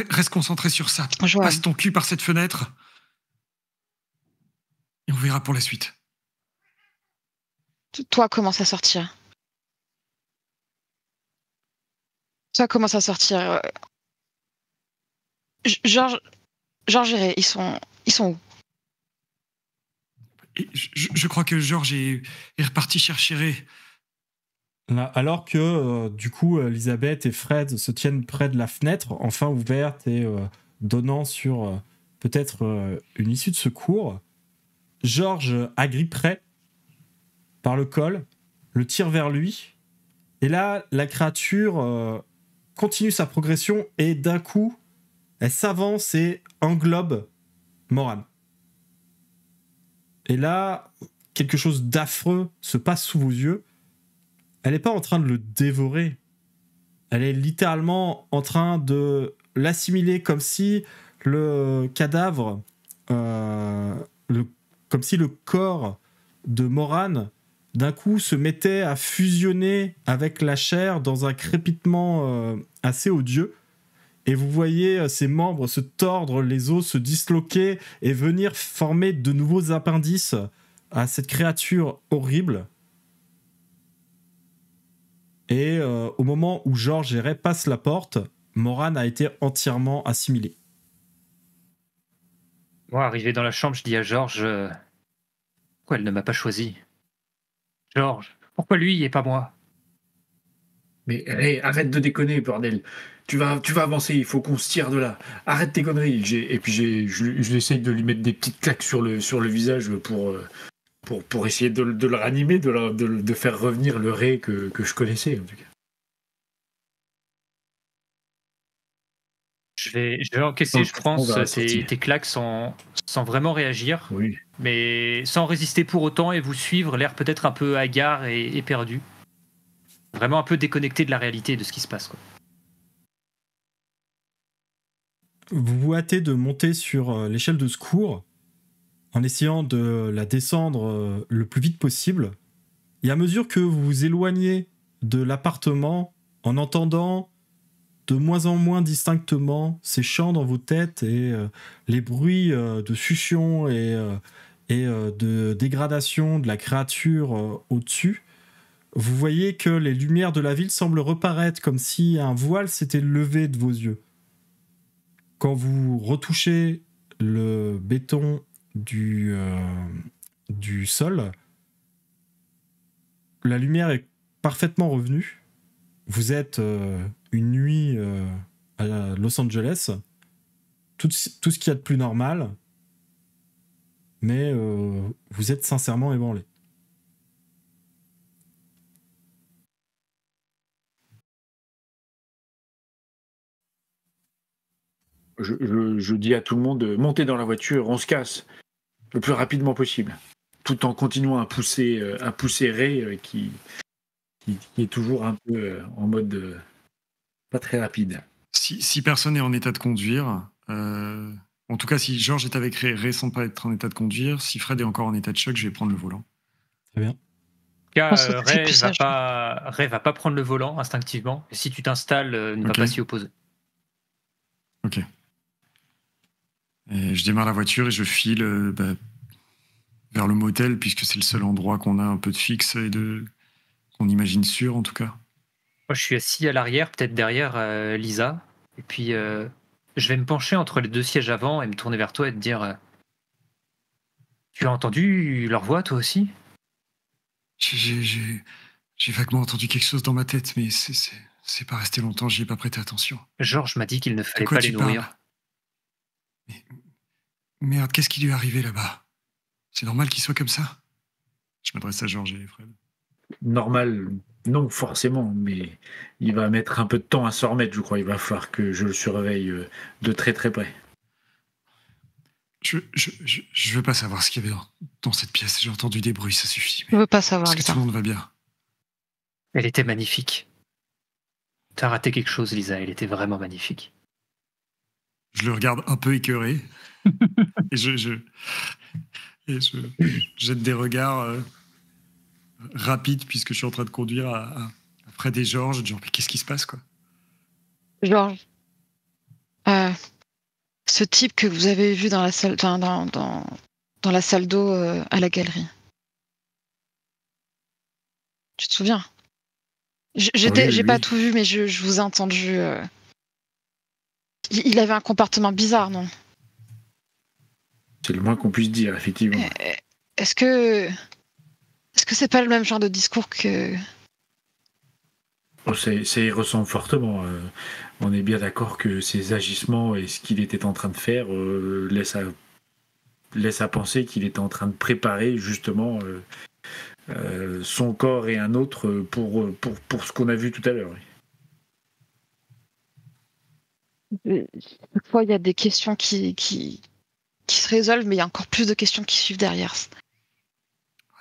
Reste concentré sur ça. Joanne. Passe ton cul par cette fenêtre. Et on verra pour la suite. Toi, commence à sortir. Georges et Ray, ils sont où ? Et je crois que Georges est reparti chercher Ray. Là, alors que du coup Elisabeth et Fred se tiennent près de la fenêtre, enfin ouverte et donnant sur peut-être une issue de secours. Georges agrippe Ray par le col, le tire vers lui. Et là, la créature continue sa progression et d'un coup, elle s'avance et englobe Moran. Et là, quelque chose d'affreux se passe sous vos yeux. Elle n'est pas en train de le dévorer. Elle est littéralement en train de l'assimiler comme si le cadavre, comme si le corps de Moran, d'un coup, se mettait à fusionner avec la chair dans un crépitement assez odieux. Et vous voyez ses membres se tordre, les os se disloquer et venir former de nouveaux appendices à cette créature horrible. Et au moment où Georges et Ray passent la porte, Moran a été entièrement assimilé. Moi, arrivé dans la chambre, je dis à Georges pourquoi elle ne m'a pas choisi? Georges, pourquoi lui et pas moi? Mais hey, arrête de déconner, bordel. Tu vas avancer, il faut qu'on se tire de là. Arrête tes conneries. Et puis je essaye de lui mettre des petites claques sur le visage pour essayer de le ranimer, de faire revenir le Ray que je connaissais, en tout cas. Je vais encaisser, je pense, tes claques sans vraiment réagir, oui. Mais sans résister pour autant et vous suivre, l'air peut-être un peu hagard et perdu. Vraiment un peu déconnecté de la réalité de ce qui se passe, quoi. Vous vous hâtez de monter sur l'échelle de secours en essayant de la descendre le plus vite possible. Et à mesure que vous vous éloignez de l'appartement, en entendant de moins en moins distinctement ces chants dans vos têtes et les bruits de succion et de dégradation de la créature au-dessus, vous voyez que les lumières de la ville semblent reparaître comme si un voile s'était levé de vos yeux. Quand vous retouchez le béton du sol, la lumière est parfaitement revenue. Vous êtes une nuit à Los Angeles, tout ce qu'il y a de plus normal, mais vous êtes sincèrement ébranlé. Je dis à tout le monde, montez dans la voiture, on se casse le plus rapidement possible, tout en continuant à pousser Ray qui est toujours un peu en mode pas très rapide. Si personne n'est en état de conduire, en tout cas si Georges est avec Ray sans pas être en état de conduire, si Fred est encore en état de choc, je vais prendre le volant. Très bien. Ray va pas prendre le volant instinctivement, et si tu t'installes, ne va pas s'y opposer. Ok. Et je démarre la voiture et je file vers le motel, puisque c'est le seul endroit qu'on a un peu de fixe et qu'on imagine sûr, en tout cas. Moi, je suis assis à l'arrière, peut-être derrière Lisa, et puis je vais me pencher entre les deux sièges avant et me tourner vers toi et te dire tu as entendu leur voix, toi aussi? J'ai vaguement entendu quelque chose dans ma tête, mais c'est pas resté longtemps, j'y ai pas prêté attention. Georges m'a dit qu'il ne fallait pas les nourrir. Mais merde, qu'est-ce qui lui est arrivé là-bas? C'est normal qu'il soit comme ça? Je m'adresse à Georges et Fred. Normal, non forcément, mais il va mettre un peu de temps à s'en remettre, je crois. Il va falloir que je le surveille de très très près. Je veux pas savoir ce qu'il y avait dans cette pièce. J'ai entendu des bruits, ça suffit. Je veux pas savoir. Est-ce que tout le monde va bien? Elle était magnifique. T'as raté quelque chose, Lisa. Elle était vraiment magnifique. Je le regarde un peu écœuré et je jette des regards rapides puisque je suis en train de conduire à Fred et Georges. Genre, mais qu'est-ce qui se passe, quoi? Georges, ce type que vous avez vu dans la salle, dans la salle d'eau à la galerie. Tu te souviens? J'ai pas tout vu, mais je vous ai entendu. Il avait un comportement bizarre, non? C'est le moins qu'on puisse dire, effectivement. Est-ce que c'est pas le même genre de discours que... Ça y ressemble fortement. On est bien d'accord que ses agissements et ce qu'il était en train de faire laisse à penser qu'il était en train de préparer justement son corps et un autre pour ce qu'on a vu tout à l'heure. Chaque fois, il y a des questions qui se résolvent, mais il y a encore plus de questions qui suivent derrière.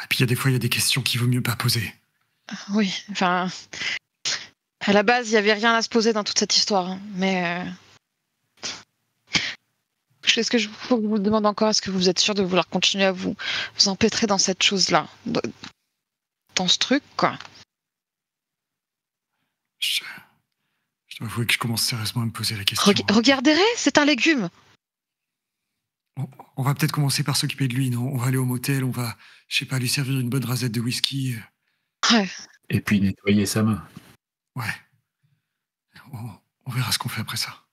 Et puis, des fois, il y a des questions qu'il vaut mieux pas poser. Oui, enfin... À la base, il n'y avait rien à se poser dans toute cette histoire, hein, mais... Est-ce que faut que je vous le demande encore, est-ce que vous êtes sûr de vouloir continuer à vous empêtrer dans cette chose-là, dans ce truc, quoi? Je dois avouer que je commence sérieusement à me poser la question. Regardez, c'est un légume. On va peut-être commencer par s'occuper de lui, non? On va aller au motel, on va, je sais pas, lui servir une bonne rasette de whisky. Ouais. Et puis nettoyer sa main. Ouais. On verra ce qu'on fait après ça.